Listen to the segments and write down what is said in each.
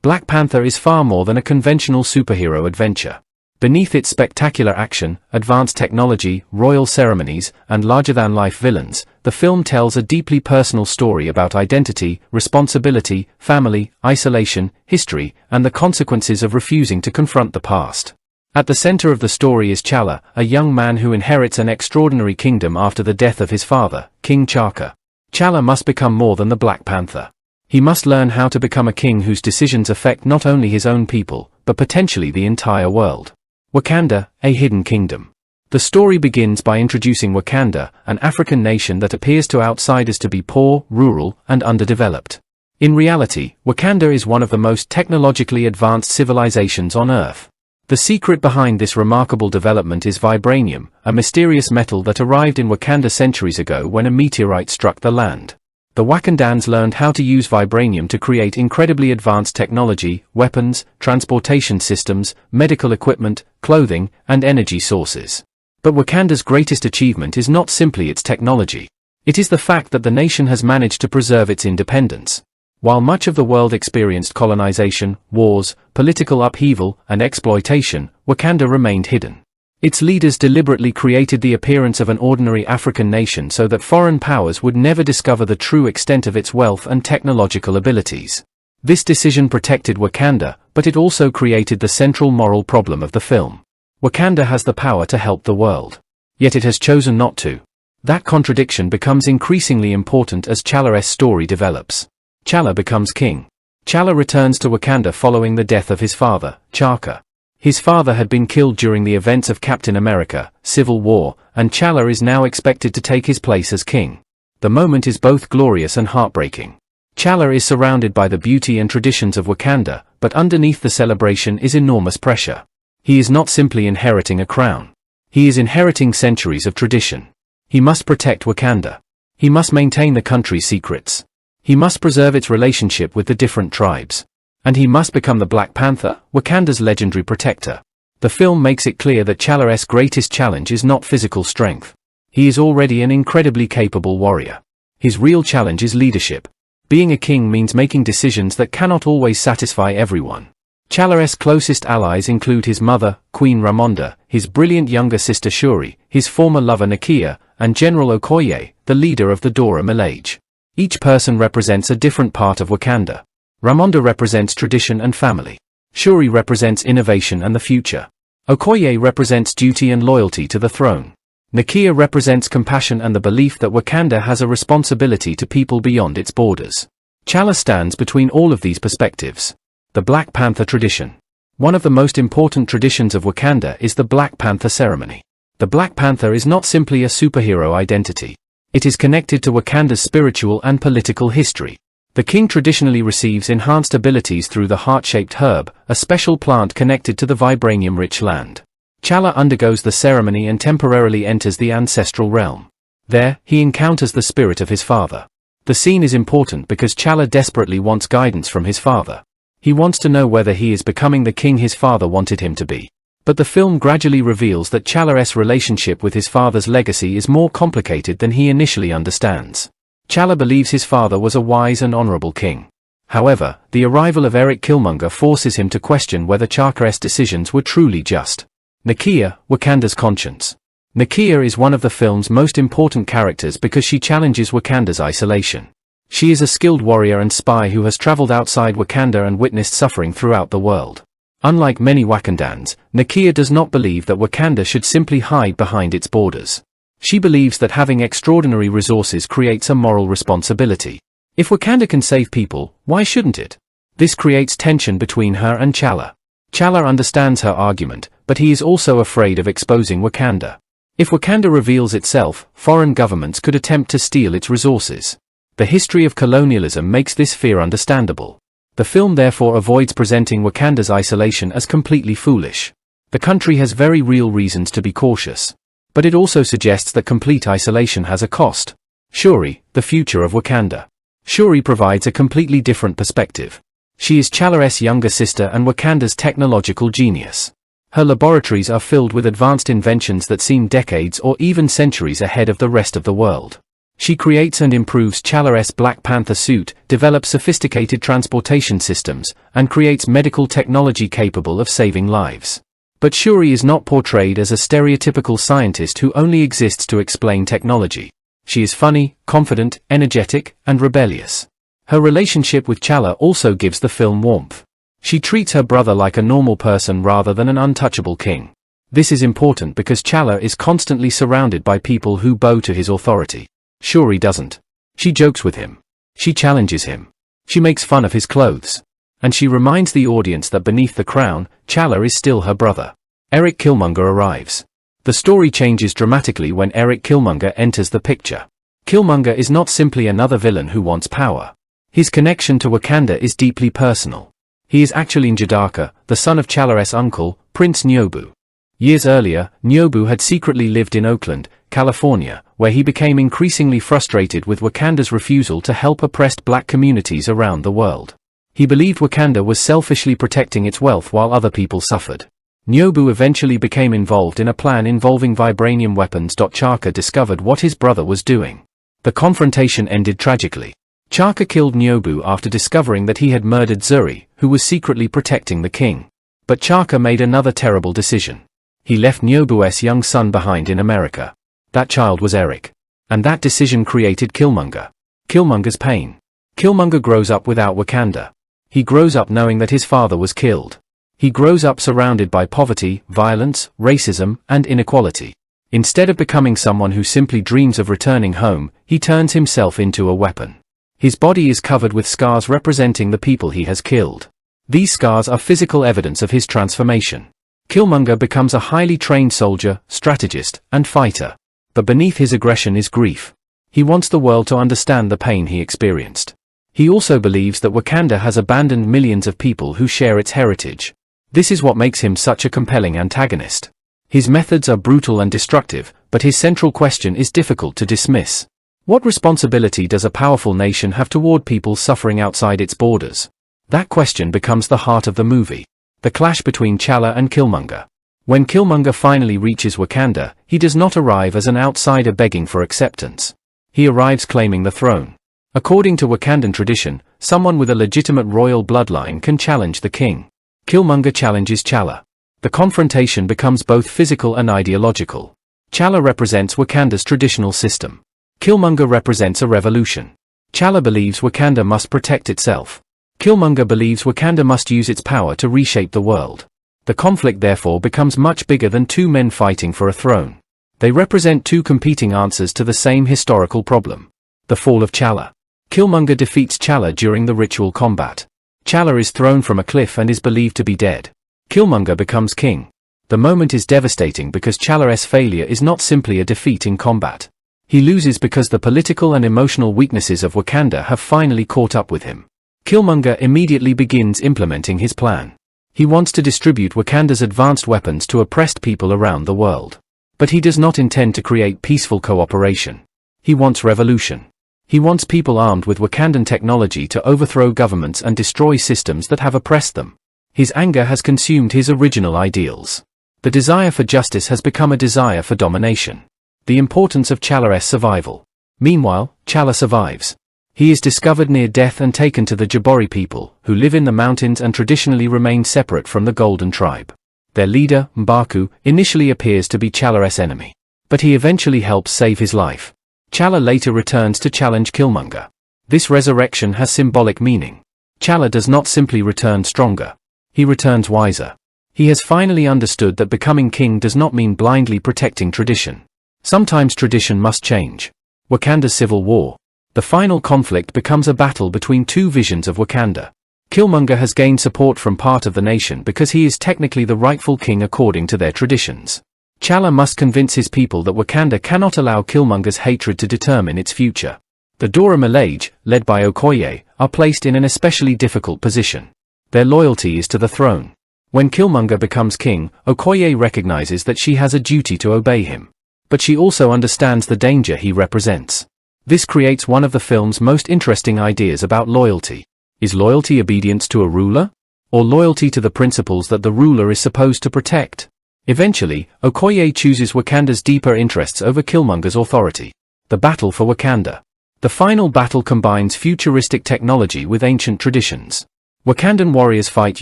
Black Panther is far more than a conventional superhero adventure. Beneath its spectacular action, advanced technology, royal ceremonies, and larger-than-life villains, the film tells a deeply personal story about identity, responsibility, family, isolation, history, and the consequences of refusing to confront the past. At the center of the story is T'Challa, a young man who inherits an extraordinary kingdom after the death of his father, King T'Chaka. T'Challa must become more than the Black Panther. He must learn how to become a king whose decisions affect not only his own people, but potentially the entire world. Wakanda, a hidden kingdom. The story begins by introducing Wakanda, an African nation that appears to outsiders to be poor, rural, and underdeveloped. In reality, Wakanda is one of the most technologically advanced civilizations on Earth. The secret behind this remarkable development is vibranium, a mysterious metal that arrived in Wakanda centuries ago when a meteorite struck the land. The Wakandans learned how to use vibranium to create incredibly advanced technology, weapons, transportation systems, medical equipment, clothing, and energy sources. But Wakanda's greatest achievement is not simply its technology. It is the fact that the nation has managed to preserve its independence. While much of the world experienced colonization, wars, political upheaval, and exploitation, Wakanda remained hidden. Its leaders deliberately created the appearance of an ordinary African nation so that foreign powers would never discover the true extent of its wealth and technological abilities. This decision protected Wakanda, but it also created the central moral problem of the film. Wakanda has the power to help the world. Yet it has chosen not to. That contradiction becomes increasingly important as T'Challa's story develops. T'Challa becomes king. T'Challa returns to Wakanda following the death of his father, T'Chaka. His father had been killed during the events of Captain America, Civil War, and T'Challa is now expected to take his place as king. The moment is both glorious and heartbreaking. T'Challa is surrounded by the beauty and traditions of Wakanda, but underneath the celebration is enormous pressure. He is not simply inheriting a crown. He is inheriting centuries of tradition. He must protect Wakanda. He must maintain the country's secrets. He must preserve its relationship with the different tribes. And he must become the Black Panther, Wakanda's legendary protector. The film makes it clear that T'Challa's greatest challenge is not physical strength. He is already an incredibly capable warrior. His real challenge is leadership. Being a king means making decisions that cannot always satisfy everyone. T'Challa's closest allies include his mother, Queen Ramonda, his brilliant younger sister Shuri, his former lover Nakia, and General Okoye, the leader of the Dora Milaje. Each person represents a different part of Wakanda. Ramonda represents tradition and family. Shuri represents innovation and the future. Okoye represents duty and loyalty to the throne. Nakia represents compassion and the belief that Wakanda has a responsibility to people beyond its borders. T'Challa stands between all of these perspectives. The Black Panther tradition. One of the most important traditions of Wakanda is the Black Panther ceremony. The Black Panther is not simply a superhero identity. It is connected to Wakanda's spiritual and political history. The king traditionally receives enhanced abilities through the heart-shaped herb, a special plant connected to the vibranium-rich land. T'Challa undergoes the ceremony and temporarily enters the ancestral realm. There, he encounters the spirit of his father. The scene is important because T'Challa desperately wants guidance from his father. He wants to know whether he is becoming the king his father wanted him to be. But the film gradually reveals that T'Challa's relationship with his father's legacy is more complicated than he initially understands. T'Challa believes his father was a wise and honorable king. However, the arrival of Eric Killmonger forces him to question whether T'Chaka's decisions were truly just. Nakia, Wakanda's conscience. Nakia is one of the film's most important characters because she challenges Wakanda's isolation. She is a skilled warrior and spy who has traveled outside Wakanda and witnessed suffering throughout the world. Unlike many Wakandans, Nakia does not believe that Wakanda should simply hide behind its borders. She believes that having extraordinary resources creates a moral responsibility. If Wakanda can save people, why shouldn't it? This creates tension between her and T'Challa. T'Challa understands her argument, but he is also afraid of exposing Wakanda. If Wakanda reveals itself, foreign governments could attempt to steal its resources. The history of colonialism makes this fear understandable. The film therefore avoids presenting Wakanda's isolation as completely foolish. The country has very real reasons to be cautious. But it also suggests that complete isolation has a cost. Shuri, the future of Wakanda. Shuri provides a completely different perspective. She is T'Challa's younger sister and Wakanda's technological genius. Her laboratories are filled with advanced inventions that seem decades or even centuries ahead of the rest of the world. She creates and improves T'Challa's Black Panther suit, develops sophisticated transportation systems, and creates medical technology capable of saving lives. But Shuri is not portrayed as a stereotypical scientist who only exists to explain technology. She is funny, confident, energetic, and rebellious. Her relationship with T'Challa also gives the film warmth. She treats her brother like a normal person rather than an untouchable king. This is important because T'Challa is constantly surrounded by people who bow to his authority. Shuri doesn't. She jokes with him. She challenges him. She makes fun of his clothes. And she reminds the audience that beneath the crown, T'Challa is still her brother. Eric Killmonger arrives. The story changes dramatically when Eric Killmonger enters the picture. Killmonger is not simply another villain who wants power. His connection to Wakanda is deeply personal. He is actually N'Jadaka, the son of T'Challa's uncle, Prince Nyobu. Years earlier, Nyobu had secretly lived in Oakland, California, where he became increasingly frustrated with Wakanda's refusal to help oppressed black communities around the world. He believed Wakanda was selfishly protecting its wealth while other people suffered. Nyobu eventually became involved in a plan involving vibranium weapons. Chaka discovered what his brother was doing. The confrontation ended tragically. Chaka killed Nyobu after discovering that he had murdered Zuri, who was secretly protecting the king. But Chaka made another terrible decision. He left Nyobu's young son behind in America. That child was Eric. And that decision created Killmonger. Killmonger's pain. Killmonger grows up without Wakanda. He grows up knowing that his father was killed. He grows up surrounded by poverty, violence, racism, and inequality. Instead of becoming someone who simply dreams of returning home, he turns himself into a weapon. His body is covered with scars representing the people he has killed. These scars are physical evidence of his transformation. Killmonger becomes a highly trained soldier, strategist, and fighter. But beneath his aggression is grief. He wants the world to understand the pain he experienced. He also believes that Wakanda has abandoned millions of people who share its heritage. This is what makes him such a compelling antagonist. His methods are brutal and destructive, but his central question is difficult to dismiss. What responsibility does a powerful nation have toward people suffering outside its borders? That question becomes the heart of the movie. The clash between T'Challa and Killmonger. When Killmonger finally reaches Wakanda, he does not arrive as an outsider begging for acceptance. He arrives claiming the throne. According to Wakandan tradition, someone with a legitimate royal bloodline can challenge the king. Killmonger challenges T'Challa. The confrontation becomes both physical and ideological. T'Challa represents Wakanda's traditional system. Killmonger represents a revolution. T'Challa believes Wakanda must protect itself. Killmonger believes Wakanda must use its power to reshape the world. The conflict therefore becomes much bigger than two men fighting for a throne. They represent two competing answers to the same historical problem. The fall of T'Challa. Killmonger defeats T'Challa during the ritual combat. T'Challa is thrown from a cliff and is believed to be dead. Killmonger becomes king. The moment is devastating because T'Challa's failure is not simply a defeat in combat. He loses because the political and emotional weaknesses of Wakanda have finally caught up with him. Killmonger immediately begins implementing his plan. He wants to distribute Wakanda's advanced weapons to oppressed people around the world. But he does not intend to create peaceful cooperation. He wants revolution. He wants people armed with Wakandan technology to overthrow governments and destroy systems that have oppressed them. His anger has consumed his original ideals. The desire for justice has become a desire for domination. The importance of T'Challa's survival. Meanwhile, T'Challa survives. He is discovered near death and taken to the Jabari people, who live in the mountains and traditionally remain separate from the Golden Tribe. Their leader, M'Baku, initially appears to be T'Challa's enemy. But he eventually helps save his life. T'Challa later returns to challenge Killmonger. This resurrection has symbolic meaning. T'Challa does not simply return stronger. He returns wiser. He has finally understood that becoming king does not mean blindly protecting tradition. Sometimes tradition must change. Wakanda's civil war. The final conflict becomes a battle between two visions of Wakanda. Killmonger has gained support from part of the nation because he is technically the rightful king according to their traditions. T'Challa must convince his people that Wakanda cannot allow Killmonger's hatred to determine its future. The Dora Milaje, led by Okoye, are placed in an especially difficult position. Their loyalty is to the throne. When Killmonger becomes king, Okoye recognizes that she has a duty to obey him. But she also understands the danger he represents. This creates one of the film's most interesting ideas about loyalty. Is loyalty obedience to a ruler? Or loyalty to the principles that the ruler is supposed to protect? Eventually, Okoye chooses Wakanda's deeper interests over Killmonger's authority. The battle for Wakanda. The final battle combines futuristic technology with ancient traditions. Wakandan warriors fight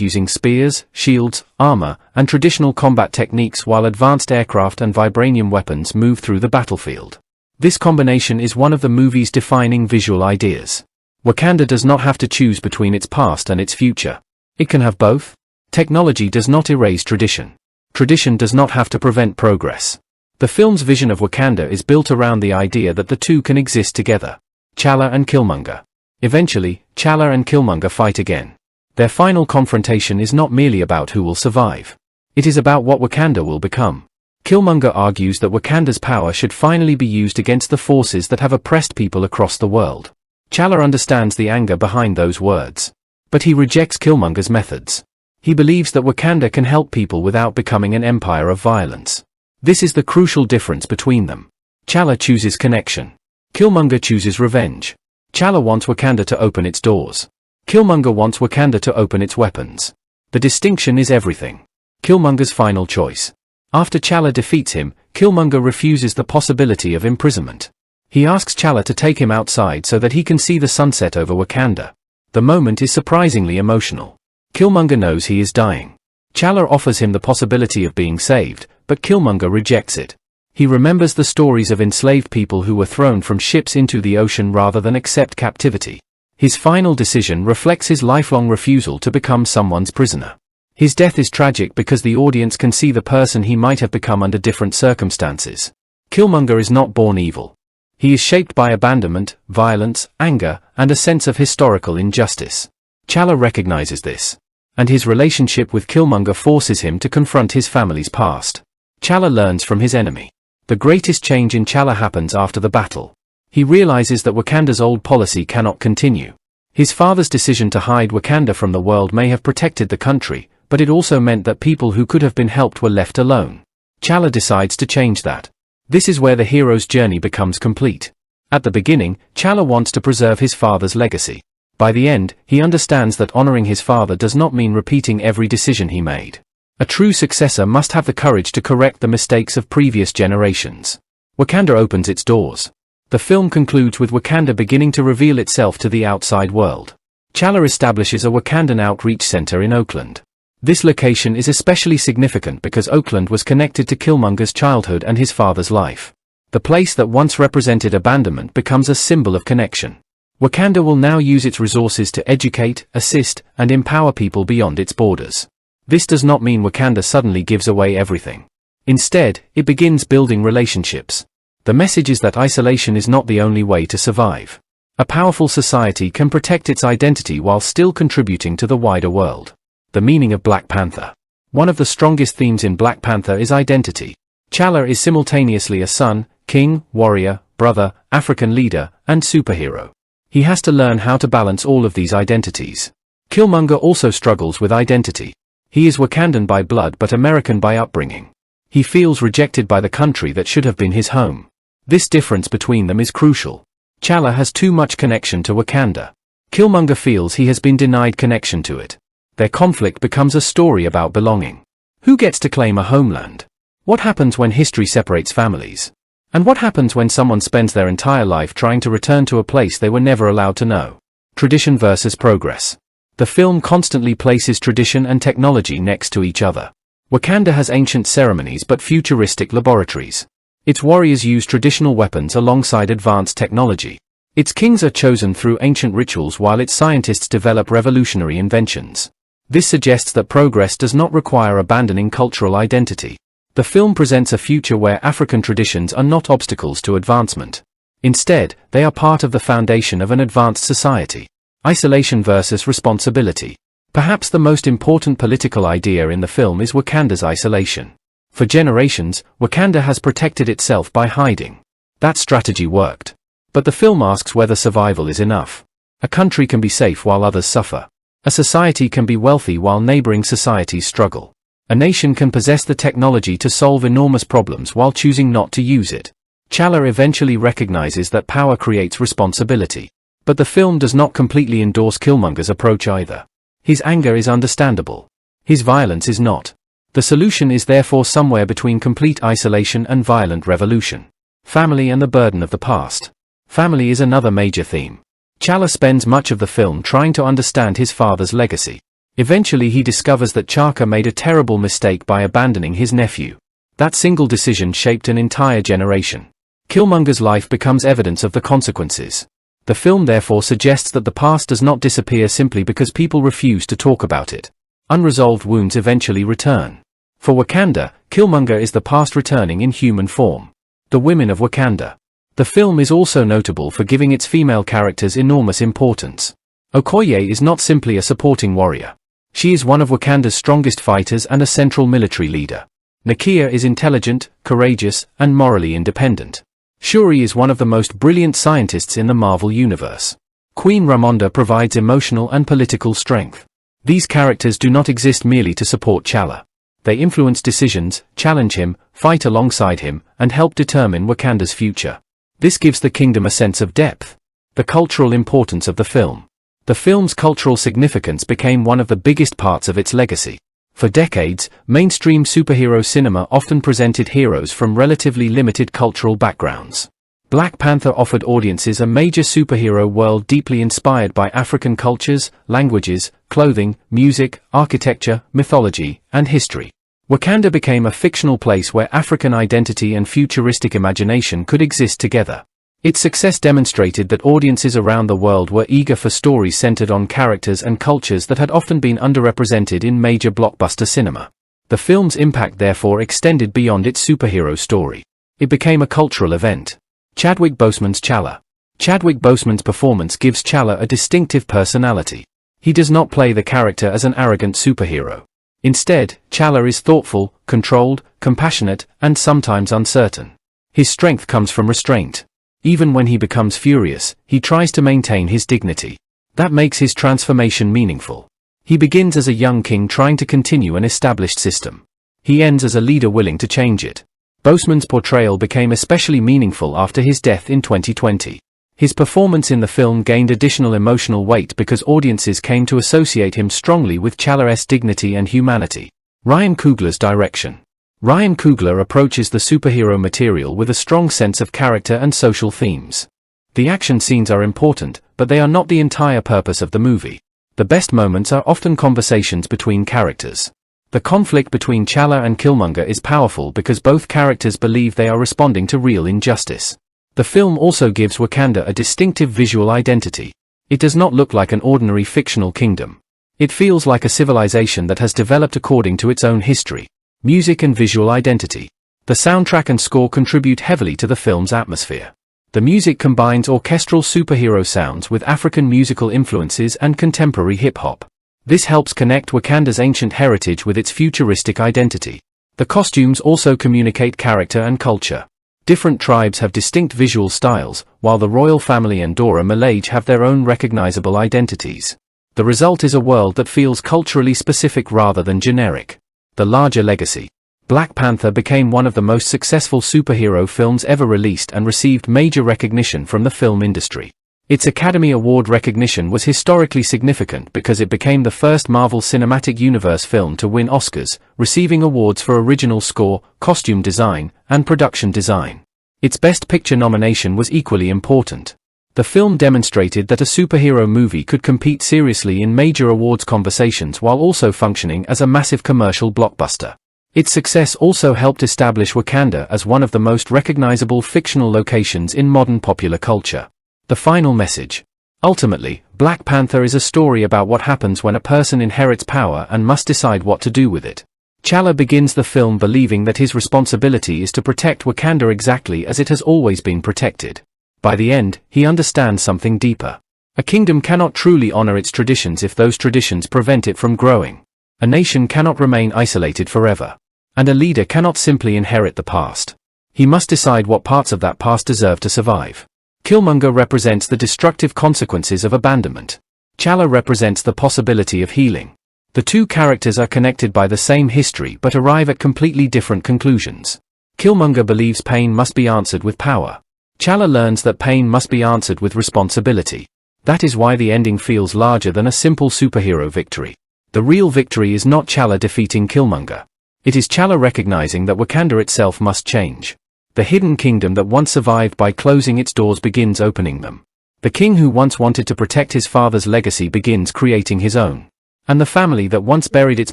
using spears, shields, armor, and traditional combat techniques while advanced aircraft and vibranium weapons move through the battlefield. This combination is one of the movie's defining visual ideas. Wakanda does not have to choose between its past and its future. It can have both. Technology does not erase tradition. Tradition does not have to prevent progress. The film's vision of Wakanda is built around the idea that the two can exist together. T'Challa and Killmonger. Eventually, T'Challa and Killmonger fight again. Their final confrontation is not merely about who will survive. It is about what Wakanda will become. Killmonger argues that Wakanda's power should finally be used against the forces that have oppressed people across the world. T'Challa understands the anger behind those words. But he rejects Killmonger's methods. He believes that Wakanda can help people without becoming an empire of violence. This is the crucial difference between them. T'Challa chooses connection. Killmonger chooses revenge. T'Challa wants Wakanda to open its doors. Killmonger wants Wakanda to open its weapons. The distinction is everything. Killmonger's final choice. After T'Challa defeats him, Killmonger refuses the possibility of imprisonment. He asks T'Challa to take him outside so that he can see the sunset over Wakanda. The moment is surprisingly emotional. Killmonger knows he is dying. T'Challa offers him the possibility of being saved, but Killmonger rejects it. He remembers the stories of enslaved people who were thrown from ships into the ocean rather than accept captivity. His final decision reflects his lifelong refusal to become someone's prisoner. His death is tragic because the audience can see the person he might have become under different circumstances. Killmonger is not born evil. He is shaped by abandonment, violence, anger, and a sense of historical injustice. T'Challa recognizes this. And his relationship with Killmonger forces him to confront his family's past. T'Challa learns from his enemy. The greatest change in T'Challa happens after the battle. He realizes that Wakanda's old policy cannot continue. His father's decision to hide Wakanda from the world may have protected the country, but it also meant that people who could have been helped were left alone. T'Challa decides to change that. This is where the hero's journey becomes complete. At the beginning, T'Challa wants to preserve his father's legacy. By the end, he understands that honoring his father does not mean repeating every decision he made. A true successor must have the courage to correct the mistakes of previous generations. Wakanda opens its doors. The film concludes with Wakanda beginning to reveal itself to the outside world. T'Challa establishes a Wakandan outreach center in Oakland. This location is especially significant because Oakland was connected to Killmonger's childhood and his father's life. The place that once represented abandonment becomes a symbol of connection. Wakanda will now use its resources to educate, assist, and empower people beyond its borders. This does not mean Wakanda suddenly gives away everything. Instead, it begins building relationships. The message is that isolation is not the only way to survive. A powerful society can protect its identity while still contributing to the wider world. The meaning of Black Panther. One of the strongest themes in Black Panther is identity. T'Challa is simultaneously a son, king, warrior, brother, African leader, and superhero. He has to learn how to balance all of these identities. Killmonger also struggles with identity. He is Wakandan by blood but American by upbringing. He feels rejected by the country that should have been his home. This difference between them is crucial. T'Challa has too much connection to Wakanda. Killmonger feels he has been denied connection to it. Their conflict becomes a story about belonging. Who gets to claim a homeland? What happens when history separates families? And what happens when someone spends their entire life trying to return to a place they were never allowed to know? Tradition versus progress. The film constantly places tradition and technology next to each other. Wakanda has ancient ceremonies but futuristic laboratories. Its warriors use traditional weapons alongside advanced technology. Its kings are chosen through ancient rituals while its scientists develop revolutionary inventions. This suggests that progress does not require abandoning cultural identity. The film presents a future where African traditions are not obstacles to advancement. Instead, they are part of the foundation of an advanced society. Isolation versus responsibility. Perhaps the most important political idea in the film is Wakanda's isolation. For generations, Wakanda has protected itself by hiding. That strategy worked. But the film asks whether survival is enough. A country can be safe while others suffer. A society can be wealthy while neighboring societies struggle. A nation can possess the technology to solve enormous problems while choosing not to use it. T'Challa eventually recognizes that power creates responsibility. But the film does not completely endorse Killmonger's approach either. His anger is understandable. His violence is not. The solution is therefore somewhere between complete isolation and violent revolution. Family and the burden of the past. Family is another major theme. T'Challa spends much of the film trying to understand his father's legacy. Eventually he discovers that T'Chaka made a terrible mistake by abandoning his nephew. That single decision shaped an entire generation. Killmonger's life becomes evidence of the consequences. The film therefore suggests that the past does not disappear simply because people refuse to talk about it. Unresolved wounds eventually return. For Wakanda, Killmonger is the past returning in human form. The women of Wakanda. The film is also notable for giving its female characters enormous importance. Okoye is not simply a supporting warrior. She is one of Wakanda's strongest fighters and a central military leader. Nakia is intelligent, courageous, and morally independent. Shuri is one of the most brilliant scientists in the Marvel Universe. Queen Ramonda provides emotional and political strength. These characters do not exist merely to support T'Challa. They influence decisions, challenge him, fight alongside him, and help determine Wakanda's future. This gives the kingdom a sense of depth. The cultural importance of the film. The film's cultural significance became one of the biggest parts of its legacy. For decades, mainstream superhero cinema often presented heroes from relatively limited cultural backgrounds. Black Panther offered audiences a major superhero world deeply inspired by African cultures, languages, clothing, music, architecture, mythology, and history. Wakanda became a fictional place where African identity and futuristic imagination could exist together. Its success demonstrated that audiences around the world were eager for stories centered on characters and cultures that had often been underrepresented in major blockbuster cinema. The film's impact therefore extended beyond its superhero story. It became a cultural event. Chadwick Boseman's T'Challa. Chadwick Boseman's performance gives T'Challa a distinctive personality. He does not play the character as an arrogant superhero. Instead, T'Challa is thoughtful, controlled, compassionate, and sometimes uncertain. His strength comes from restraint. Even when he becomes furious, he tries to maintain his dignity. That makes his transformation meaningful. He begins as a young king trying to continue an established system. He ends as a leader willing to change it. Boseman's portrayal became especially meaningful after his death in 2020. His performance in the film gained additional emotional weight because audiences came to associate him strongly with T'Challa's dignity and humanity. Ryan Coogler's direction. Ryan Coogler approaches the superhero material with a strong sense of character and social themes. The action scenes are important, but they are not the entire purpose of the movie. The best moments are often conversations between characters. The conflict between T'Challa and Killmonger is powerful because both characters believe they are responding to real injustice. The film also gives Wakanda a distinctive visual identity. It does not look like an ordinary fictional kingdom. It feels like a civilization that has developed according to its own history. Music and visual identity. The soundtrack and score contribute heavily to the film's atmosphere. The music combines orchestral superhero sounds with African musical influences and contemporary hip-hop. This helps connect Wakanda's ancient heritage with its futuristic identity. The costumes also communicate character and culture. Different tribes have distinct visual styles, while the royal family and Dora Milaje have their own recognizable identities. The result is a world that feels culturally specific rather than generic. The larger legacy. Black Panther became one of the most successful superhero films ever released and received major recognition from the film industry. Its Academy Award recognition was historically significant because it became the first Marvel Cinematic Universe film to win Oscars, receiving awards for original score, costume design, and production design. Its Best Picture nomination was equally important. The film demonstrated that a superhero movie could compete seriously in major awards conversations while also functioning as a massive commercial blockbuster. Its success also helped establish Wakanda as one of the most recognizable fictional locations in modern popular culture. The final message. Ultimately, Black Panther is a story about what happens when a person inherits power and must decide what to do with it. T'Challa begins the film believing that his responsibility is to protect Wakanda exactly as it has always been protected. By the end, he understands something deeper. A kingdom cannot truly honor its traditions if those traditions prevent it from growing. A nation cannot remain isolated forever. And a leader cannot simply inherit the past. He must decide what parts of that past deserve to survive. Killmonger represents the destructive consequences of abandonment. T'Challa represents the possibility of healing. The two characters are connected by the same history but arrive at completely different conclusions. Killmonger believes pain must be answered with power. T'Challa learns that pain must be answered with responsibility. That is why the ending feels larger than a simple superhero victory. The real victory is not T'Challa defeating Killmonger. It is T'Challa recognizing that Wakanda itself must change. The hidden kingdom that once survived by closing its doors begins opening them. The king who once wanted to protect his father's legacy begins creating his own. And the family that once buried its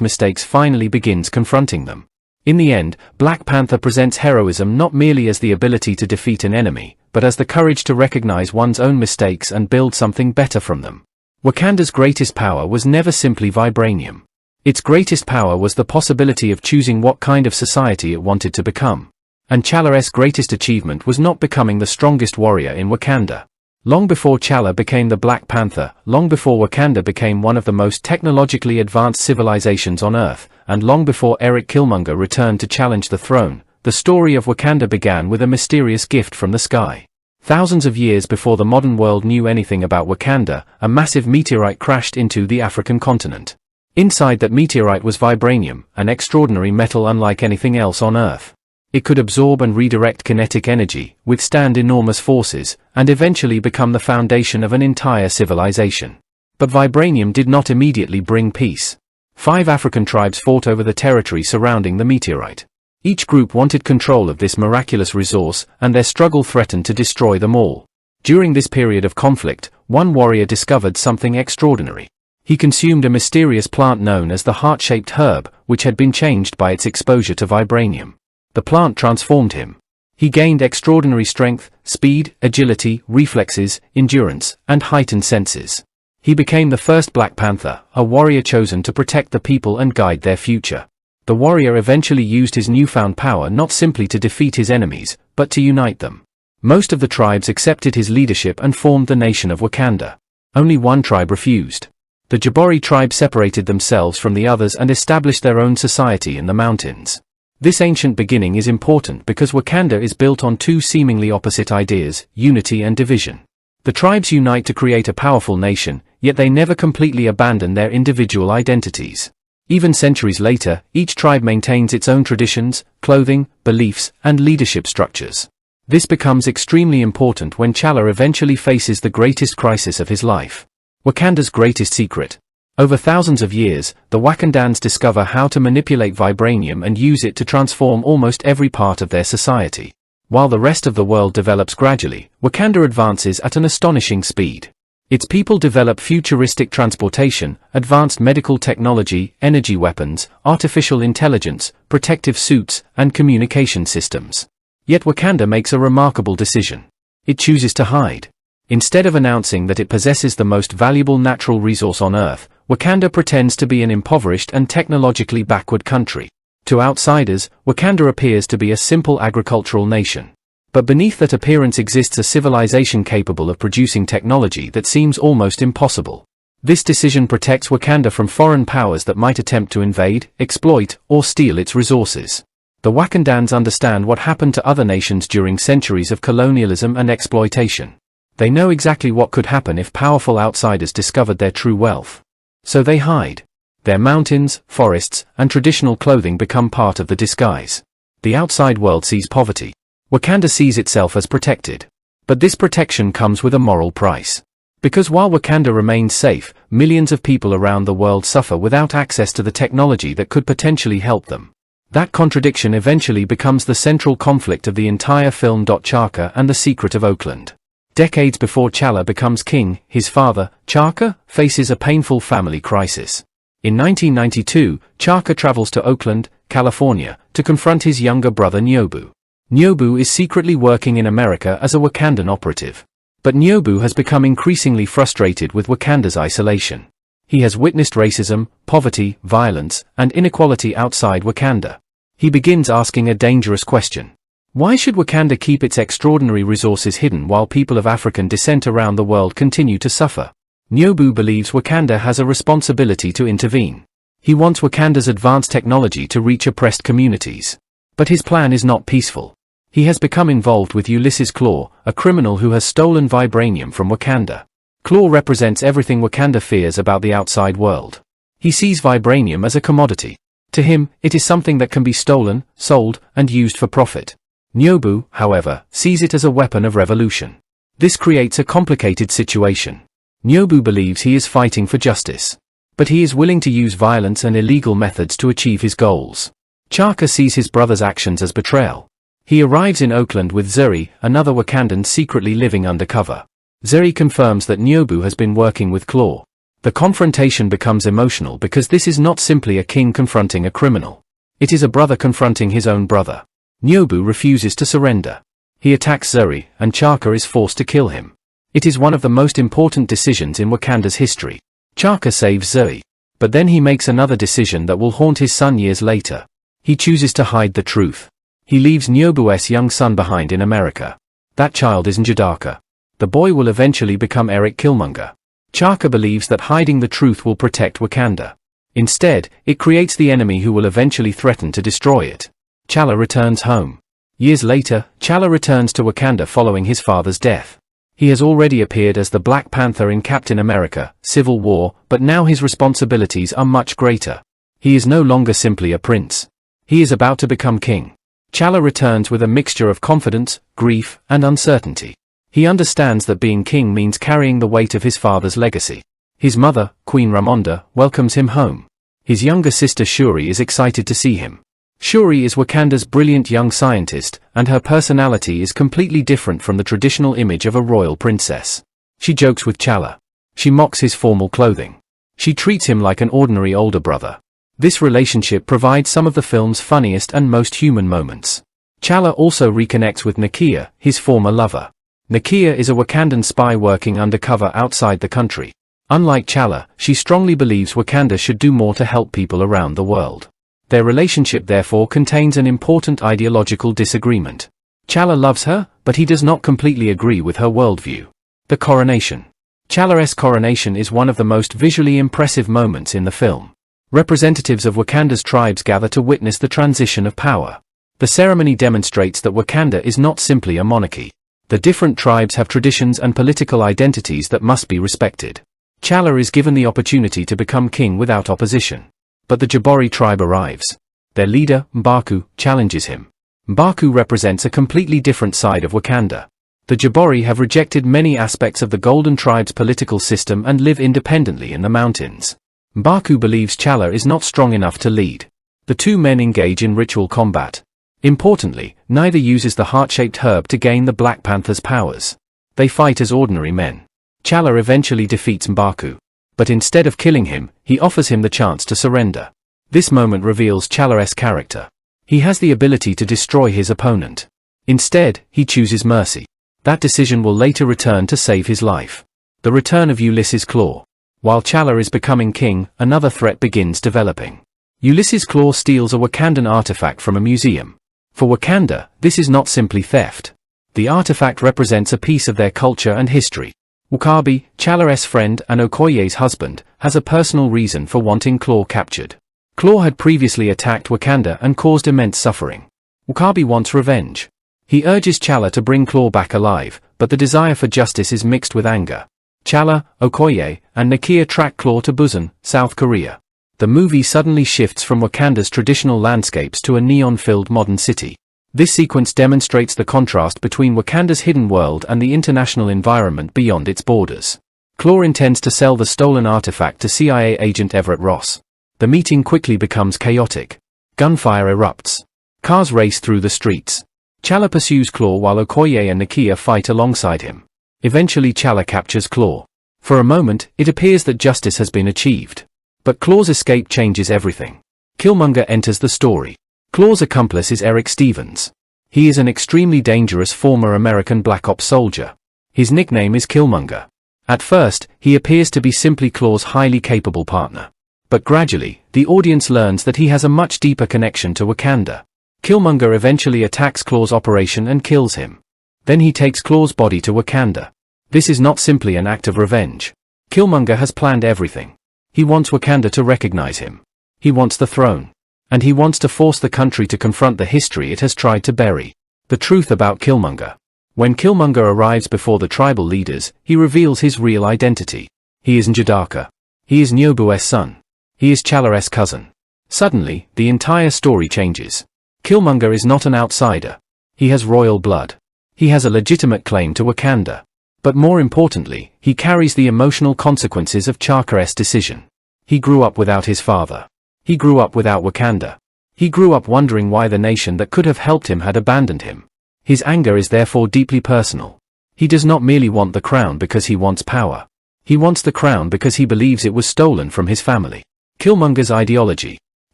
mistakes finally begins confronting them. In the end, Black Panther presents heroism not merely as the ability to defeat an enemy, but as the courage to recognize one's own mistakes and build something better from them. Wakanda's greatest power was never simply vibranium. Its greatest power was the possibility of choosing what kind of society it wanted to become. And T'Challa's greatest achievement was not becoming the strongest warrior in Wakanda. Long before T'Challa became the Black Panther, long before Wakanda became one of the most technologically advanced civilizations on Earth, and long before Eric Killmonger returned to challenge the throne, the story of Wakanda began with a mysterious gift from the sky. Thousands of years before the modern world knew anything about Wakanda, a massive meteorite crashed into the African continent. Inside that meteorite was vibranium, an extraordinary metal unlike anything else on Earth. It could absorb and redirect kinetic energy, withstand enormous forces, and eventually become the foundation of an entire civilization. But vibranium did not immediately bring peace. 5 African tribes fought over the territory surrounding the meteorite. Each group wanted control of this miraculous resource, and their struggle threatened to destroy them all. During this period of conflict, one warrior discovered something extraordinary. He consumed a mysterious plant known as the heart-shaped herb, which had been changed by its exposure to vibranium. The plant transformed him. He gained extraordinary strength, speed, agility, reflexes, endurance, and heightened senses. He became the first Black Panther, a warrior chosen to protect the people and guide their future. The warrior eventually used his newfound power not simply to defeat his enemies, but to unite them. Most of the tribes accepted his leadership and formed the nation of Wakanda. Only one tribe refused. The Jabari tribe separated themselves from the others and established their own society in the mountains. This ancient beginning is important because Wakanda is built on 2 seemingly opposite ideas, unity and division. The tribes unite to create a powerful nation, yet they never completely abandon their individual identities. Even centuries later, each tribe maintains its own traditions, clothing, beliefs, and leadership structures. This becomes extremely important when T'Challa eventually faces the greatest crisis of his life. Wakanda's greatest secret. Over thousands of years, the Wakandans discover how to manipulate vibranium and use it to transform almost every part of their society. While the rest of the world develops gradually, Wakanda advances at an astonishing speed. Its people develop futuristic transportation, advanced medical technology, energy weapons, artificial intelligence, protective suits, and communication systems. Yet Wakanda makes a remarkable decision. It chooses to hide. Instead of announcing that it possesses the most valuable natural resource on Earth, Wakanda pretends to be an impoverished and technologically backward country. To outsiders, Wakanda appears to be a simple agricultural nation. But beneath that appearance exists a civilization capable of producing technology that seems almost impossible. This decision protects Wakanda from foreign powers that might attempt to invade, exploit, or steal its resources. The Wakandans understand what happened to other nations during centuries of colonialism and exploitation. They know exactly what could happen if powerful outsiders discovered their true wealth. So they hide. Their mountains, forests, and traditional clothing become part of the disguise. The outside world sees poverty. Wakanda sees itself as protected. But this protection comes with a moral price. Because while Wakanda remains safe, millions of people around the world suffer without access to the technology that could potentially help them. That contradiction eventually becomes the central conflict of the entire film. T'Chaka and the Secret of Oakland. Decades before T'Challa becomes king, his father, T'Chaka, faces a painful family crisis. In 1992, T'Chaka travels to Oakland, California, to confront his younger brother Nyobu. Nyobu is secretly working in America as a Wakandan operative. But Nyobu has become increasingly frustrated with Wakanda's isolation. He has witnessed racism, poverty, violence, and inequality outside Wakanda. He begins asking a dangerous question. Why should Wakanda keep its extraordinary resources hidden while people of African descent around the world continue to suffer? Nyobu believes Wakanda has a responsibility to intervene. He wants Wakanda's advanced technology to reach oppressed communities. But his plan is not peaceful. He has become involved with Ulysses Claw, a criminal who has stolen vibranium from Wakanda. Claw represents everything Wakanda fears about the outside world. He sees vibranium as a commodity. To him, it is something that can be stolen, sold, and used for profit. Nyobu, however, sees it as a weapon of revolution. This creates a complicated situation. Nyobu believes he is fighting for justice. But he is willing to use violence and illegal methods to achieve his goals. T'Chaka sees his brother's actions as betrayal. He arrives in Oakland with Zuri, another Wakandan secretly living undercover. Zuri confirms that Nyobu has been working with Claw. The confrontation becomes emotional because this is not simply a king confronting a criminal. It is a brother confronting his own brother. Nyobu refuses to surrender. He attacks Zuri, and Chaka is forced to kill him. It is one of the most important decisions in Wakanda's history. Chaka saves Zuri. But then he makes another decision that will haunt his son years later. He chooses to hide the truth. He leaves Nyobu's young son behind in America. That child is Njidaka. The boy will eventually become Eric Killmonger. Chaka believes that hiding the truth will protect Wakanda. Instead, it creates the enemy who will eventually threaten to destroy it. T'Challa returns home. Years later, T'Challa returns to Wakanda following his father's death. He has already appeared as the Black Panther in Captain America: Civil War, but now his responsibilities are much greater. He is no longer simply a prince. He is about to become king. T'Challa returns with a mixture of confidence, grief, and uncertainty. He understands that being king means carrying the weight of his father's legacy. His mother, Queen Ramonda, welcomes him home. His younger sister Shuri is excited to see him. Shuri is Wakanda's brilliant young scientist, and her personality is completely different from the traditional image of a royal princess. She jokes with T'Challa. She mocks his formal clothing. She treats him like an ordinary older brother. This relationship provides some of the film's funniest and most human moments. T'Challa also reconnects with Nakia, his former lover. Nakia is a Wakandan spy working undercover outside the country. Unlike T'Challa, she strongly believes Wakanda should do more to help people around the world. Their relationship therefore contains an important ideological disagreement. T'Challa loves her, but he does not completely agree with her worldview. The coronation. T'Challa's coronation is one of the most visually impressive moments in the film. Representatives of Wakanda's tribes gather to witness the transition of power. The ceremony demonstrates that Wakanda is not simply a monarchy. The different tribes have traditions and political identities that must be respected. T'Challa is given the opportunity to become king without opposition. But the Jabari tribe arrives. Their leader, M'Baku, challenges him. M'Baku represents a completely different side of Wakanda. The Jabari have rejected many aspects of the Golden Tribe's political system and live independently in the mountains. M'Baku believes T'Challa is not strong enough to lead. The two men engage in ritual combat. Importantly, neither uses the heart-shaped herb to gain the Black Panther's powers. They fight as ordinary men. T'Challa eventually defeats M'Baku. But instead of killing him, he offers him the chance to surrender. This moment reveals T'Challa's character. He has the ability to destroy his opponent. Instead, he chooses mercy. That decision will later return to save his life. The return of Ulysses Claw. While T'Challa is becoming king, another threat begins developing. Ulysses Claw steals a Wakandan artifact from a museum. For Wakanda, this is not simply theft. The artifact represents a piece of their culture and history. W'Kabi, T'Challa's friend and Okoye's husband, has a personal reason for wanting Claw captured. Claw had previously attacked Wakanda and caused immense suffering. W'Kabi wants revenge. He urges T'Challa to bring Claw back alive, but the desire for justice is mixed with anger. T'Challa, Okoye, and Nakia track Claw to Busan, South Korea. The movie suddenly shifts from Wakanda's traditional landscapes to a neon-filled modern city. This sequence demonstrates the contrast between Wakanda's hidden world and the international environment beyond its borders. Claw intends to sell the stolen artifact to CIA agent Everett Ross. The meeting quickly becomes chaotic. Gunfire erupts. Cars race through the streets. T'Challa pursues Claw while Okoye and Nakia fight alongside him. Eventually T'Challa captures Claw. For a moment, it appears that justice has been achieved. But Claw's escape changes everything. Killmonger enters the story. Claw's accomplice is Eric Stevens. He is an extremely dangerous former American Black Ops soldier. His nickname is Killmonger. At first, he appears to be simply Claw's highly capable partner. But gradually, the audience learns that he has a much deeper connection to Wakanda. Killmonger eventually attacks Claw's operation and kills him. Then he takes Claw's body to Wakanda. This is not simply an act of revenge. Killmonger has planned everything. He wants Wakanda to recognize him. He wants the throne. And he wants to force the country to confront the history it has tried to bury. The truth about Killmonger. When Killmonger arrives before the tribal leaders, he reveals his real identity. He is Njidaka. He is Nyobu's son. He is T'Challa's cousin. Suddenly, the entire story changes. Killmonger is not an outsider. He has royal blood. He has a legitimate claim to Wakanda. But more importantly, he carries the emotional consequences of T'Chaka's decision. He grew up without his father. He grew up without Wakanda. He grew up wondering why the nation that could have helped him had abandoned him. His anger is therefore deeply personal. He does not merely want the crown because he wants power. He wants the crown because he believes it was stolen from his family. Killmonger's ideology.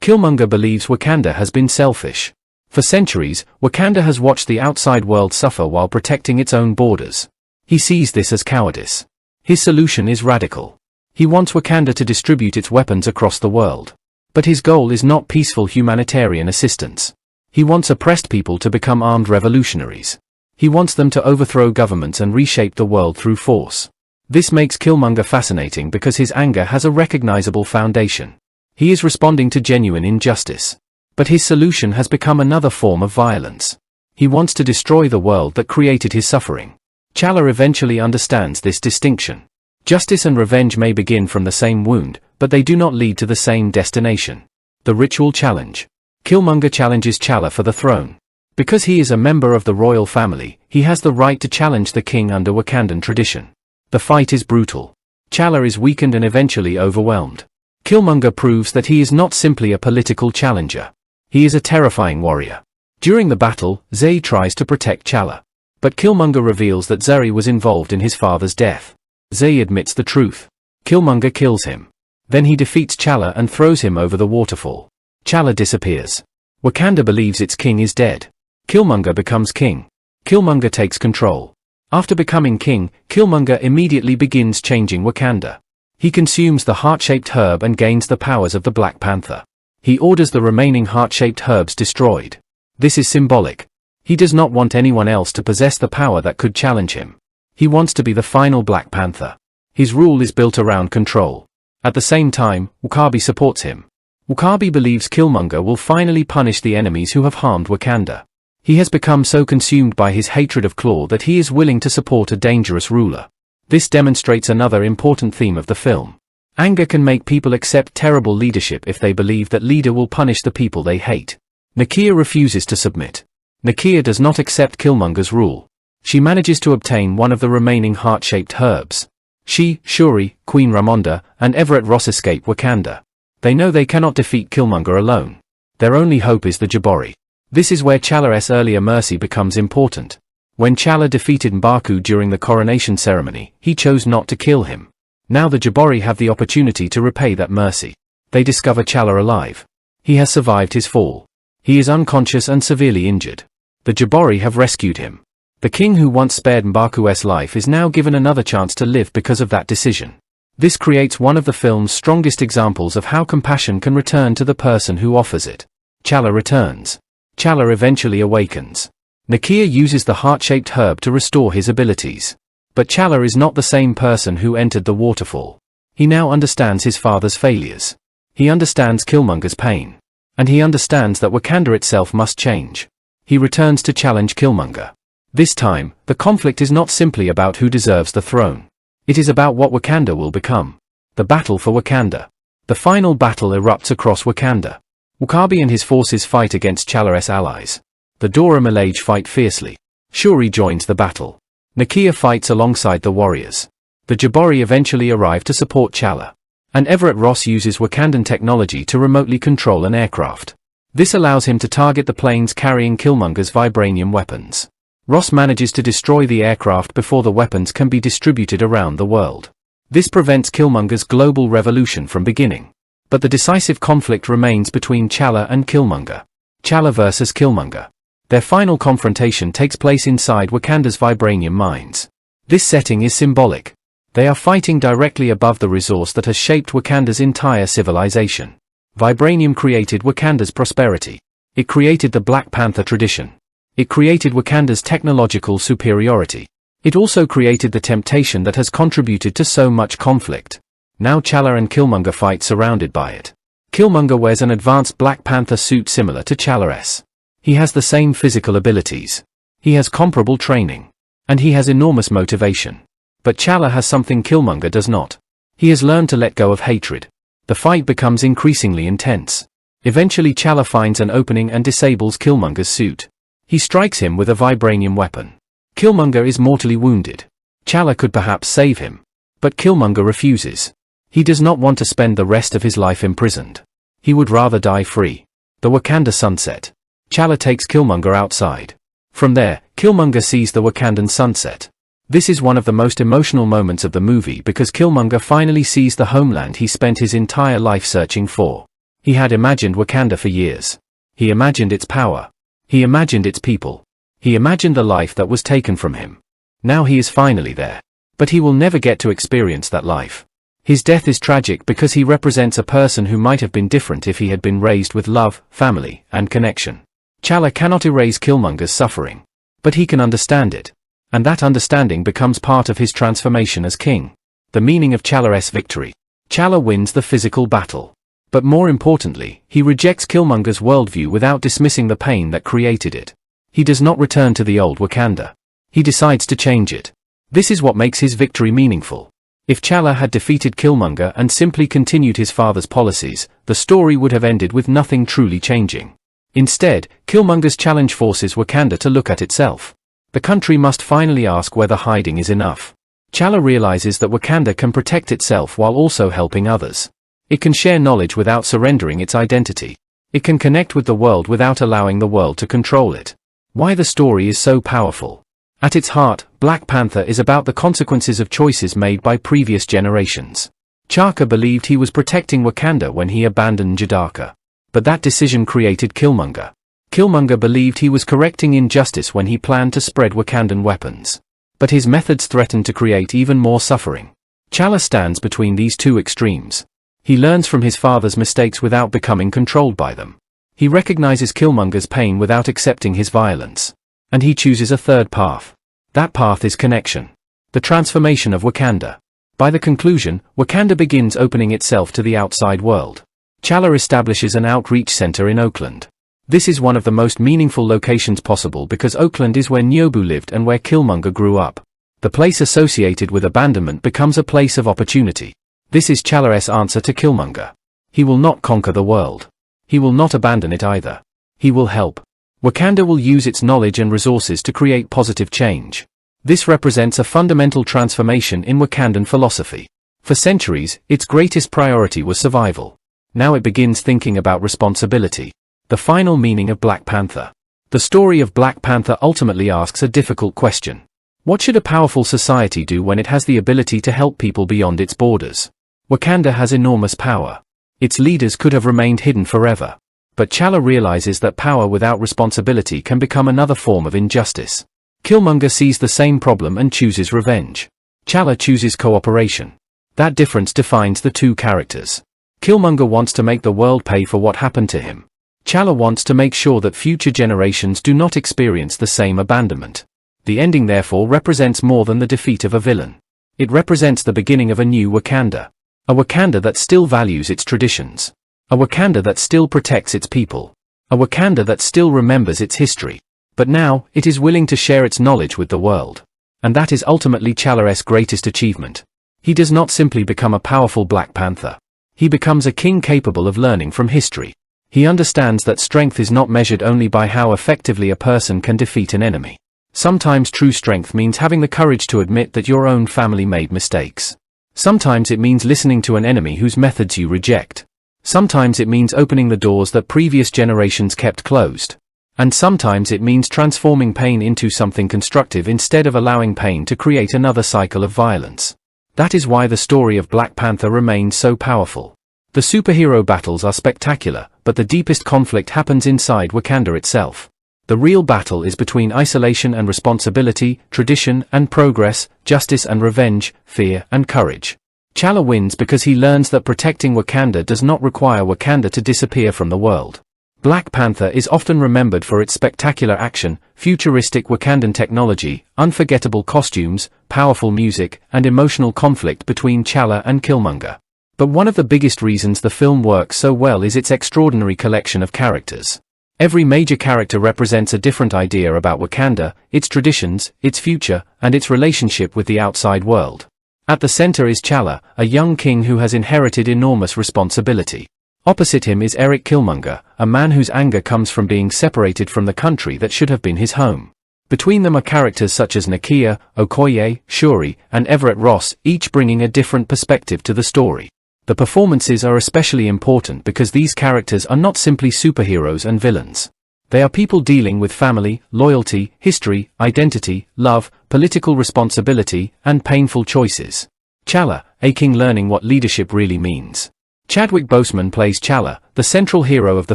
Killmonger believes Wakanda has been selfish. For centuries, Wakanda has watched the outside world suffer while protecting its own borders. He sees this as cowardice. His solution is radical. He wants Wakanda to distribute its weapons across the world. But his goal is not peaceful humanitarian assistance. He wants oppressed people to become armed revolutionaries. He wants them to overthrow governments and reshape the world through force. This makes Killmonger fascinating because his anger has a recognizable foundation. He is responding to genuine injustice. But his solution has become another form of violence. He wants to destroy the world that created his suffering. T'Challa eventually understands this distinction. Justice and revenge may begin from the same wound, but they do not lead to the same destination. The ritual challenge. Killmonger challenges T'Challa for the throne. Because he is a member of the royal family, he has the right to challenge the king under Wakandan tradition. The fight is brutal. T'Challa is weakened and eventually overwhelmed. Killmonger proves that he is not simply a political challenger. He is a terrifying warrior. During the battle, Zay tries to protect T'Challa. But Killmonger reveals that Zari was involved in his father's death. Zay admits the truth. Killmonger kills him. Then he defeats T'Challa and throws him over the waterfall. T'Challa disappears. Wakanda believes its king is dead. Killmonger becomes king. Killmonger takes control. After becoming king, Killmonger immediately begins changing Wakanda. He consumes the heart-shaped herb and gains the powers of the Black Panther. He orders the remaining heart-shaped herbs destroyed. This is symbolic. He does not want anyone else to possess the power that could challenge him. He wants to be the final Black Panther. His rule is built around control. At the same time, W'Kabi supports him. W'Kabi believes Killmonger will finally punish the enemies who have harmed Wakanda. He has become so consumed by his hatred of Klaue that he is willing to support a dangerous ruler. This demonstrates another important theme of the film. Anger can make people accept terrible leadership if they believe that leader will punish the people they hate. Nakia refuses to submit. Nakia does not accept Killmonger's rule. She manages to obtain one of the remaining heart-shaped herbs. She, Shuri, Queen Ramonda, and Everett Ross escape Wakanda. They know they cannot defeat Killmonger alone. Their only hope is the Jabari. This is where T'Challa's earlier mercy becomes important. When T'Challa defeated M'Baku during the coronation ceremony, he chose not to kill him. Now the Jabari have the opportunity to repay that mercy. They discover T'Challa alive. He has survived his fall. He is unconscious and severely injured. The Jabari have rescued him. The king who once spared M'Baku's life is now given another chance to live because of that decision. This creates one of the film's strongest examples of how compassion can return to the person who offers it. T'Challa returns. T'Challa eventually awakens. Nakia uses the heart-shaped herb to restore his abilities. But T'Challa is not the same person who entered the waterfall. He now understands his father's failures. He understands Killmonger's pain. And he understands that Wakanda itself must change. He returns to challenge Killmonger. This time, the conflict is not simply about who deserves the throne. It is about what Wakanda will become. The battle for Wakanda. The final battle erupts across Wakanda. W'Kabi and his forces fight against T'Challa's allies. The Dora Milaje fight fiercely. Shuri joins the battle. Nakia fights alongside the warriors. The Jabari eventually arrive to support T'Challa. And Everett Ross uses Wakandan technology to remotely control an aircraft. This allows him to target the planes carrying Killmonger's vibranium weapons. Ross manages to destroy the aircraft before the weapons can be distributed around the world. This prevents Killmonger's global revolution from beginning. But the decisive conflict remains between T'Challa and Killmonger. T'Challa versus Killmonger. Their final confrontation takes place inside Wakanda's vibranium mines. This setting is symbolic. They are fighting directly above the resource that has shaped Wakanda's entire civilization. Vibranium created Wakanda's prosperity. It created the Black Panther tradition. It created Wakanda's technological superiority. It also created the temptation that has contributed to so much conflict. Now T'Challa and Killmonger fight surrounded by it. Killmonger wears an advanced Black Panther suit similar to T'Challa's. He has the same physical abilities. He has comparable training. And he has enormous motivation. But T'Challa has something Killmonger does not. He has learned to let go of hatred. The fight becomes increasingly intense. Eventually T'Challa finds an opening and disables Killmonger's suit. He strikes him with a vibranium weapon. Killmonger is mortally wounded. T'Challa could perhaps save him. But Killmonger refuses. He does not want to spend the rest of his life imprisoned. He would rather die free. The Wakanda sunset. T'Challa takes Killmonger outside. From there, Killmonger sees the Wakandan sunset. This is one of the most emotional moments of the movie because Killmonger finally sees the homeland he spent his entire life searching for. He had imagined Wakanda for years. He imagined its power. He imagined its people. He imagined the life that was taken from him. Now he is finally there. But he will never get to experience that life. His death is tragic because he represents a person who might have been different if he had been raised with love, family, and connection. T'Challa cannot erase Killmonger's suffering. But he can understand it. And that understanding becomes part of his transformation as king. The meaning of T'Challa's victory. T'Challa wins the physical battle. But more importantly, he rejects Killmonger's worldview without dismissing the pain that created it. He does not return to the old Wakanda. He decides to change it. This is what makes his victory meaningful. If T'Challa had defeated Killmonger and simply continued his father's policies, the story would have ended with nothing truly changing. Instead, Killmonger's challenge forces Wakanda to look at itself. The country must finally ask whether hiding is enough. T'Challa realizes that Wakanda can protect itself while also helping others. It can share knowledge without surrendering its identity. It can connect with the world without allowing the world to control it. Why the story is so powerful. At its heart, Black Panther is about the consequences of choices made by previous generations. T'Chaka believed he was protecting Wakanda when he abandoned Jadaka. But that decision created Killmonger. Killmonger believed he was correcting injustice when he planned to spread Wakandan weapons. But his methods threatened to create even more suffering. T'Challa stands between these two extremes. He learns from his father's mistakes without becoming controlled by them. He recognizes Killmonger's pain without accepting his violence. And he chooses a third path. That path is connection. The transformation of Wakanda. By the conclusion, Wakanda begins opening itself to the outside world. T'Challa establishes an outreach center in Oakland. This is one of the most meaningful locations possible because Oakland is where Nyobu lived and where Killmonger grew up. The place associated with abandonment becomes a place of opportunity. This is T'Challa's answer to Killmonger. He will not conquer the world. He will not abandon it either. He will help. Wakanda will use its knowledge and resources to create positive change. This represents a fundamental transformation in Wakandan philosophy. For centuries, its greatest priority was survival. Now it begins thinking about responsibility. The final meaning of Black Panther. The story of Black Panther ultimately asks a difficult question. What should a powerful society do when it has the ability to help people beyond its borders? Wakanda has enormous power. Its leaders could have remained hidden forever. But T'Challa realizes that power without responsibility can become another form of injustice. Killmonger sees the same problem and chooses revenge. T'Challa chooses cooperation. That difference defines the two characters. Killmonger wants to make the world pay for what happened to him. T'Challa wants to make sure that future generations do not experience the same abandonment. The ending therefore represents more than the defeat of a villain. It represents the beginning of a new Wakanda. A Wakanda that still values its traditions. A Wakanda that still protects its people. A Wakanda that still remembers its history. But now, it is willing to share its knowledge with the world. And that is ultimately T'Challa's greatest achievement. He does not simply become a powerful Black Panther. He becomes a king capable of learning from history. He understands that strength is not measured only by how effectively a person can defeat an enemy. Sometimes true strength means having the courage to admit that your own family made mistakes. Sometimes it means listening to an enemy whose methods you reject. Sometimes it means opening the doors that previous generations kept closed. And sometimes it means transforming pain into something constructive instead of allowing pain to create another cycle of violence. That is why the story of Black Panther remains so powerful. The superhero battles are spectacular, but the deepest conflict happens inside Wakanda itself. The real battle is between isolation and responsibility, tradition and progress, justice and revenge, fear and courage. T'Challa wins because he learns that protecting Wakanda does not require Wakanda to disappear from the world. Black Panther is often remembered for its spectacular action, futuristic Wakandan technology, unforgettable costumes, powerful music, and emotional conflict between T'Challa and Killmonger. But one of the biggest reasons the film works so well is its extraordinary collection of characters. Every major character represents a different idea about Wakanda, its traditions, its future, and its relationship with the outside world. At the center is T'Challa, a young king who has inherited enormous responsibility. Opposite him is Eric Killmonger, a man whose anger comes from being separated from the country that should have been his home. Between them are characters such as Nakia, Okoye, Shuri, and Everett Ross, each bringing a different perspective to the story. The performances are especially important because these characters are not simply superheroes and villains. They are people dealing with family, loyalty, history, identity, love, political responsibility, and painful choices. T'Challa, a king learning what leadership really means. Chadwick Boseman plays T'Challa, the central hero of the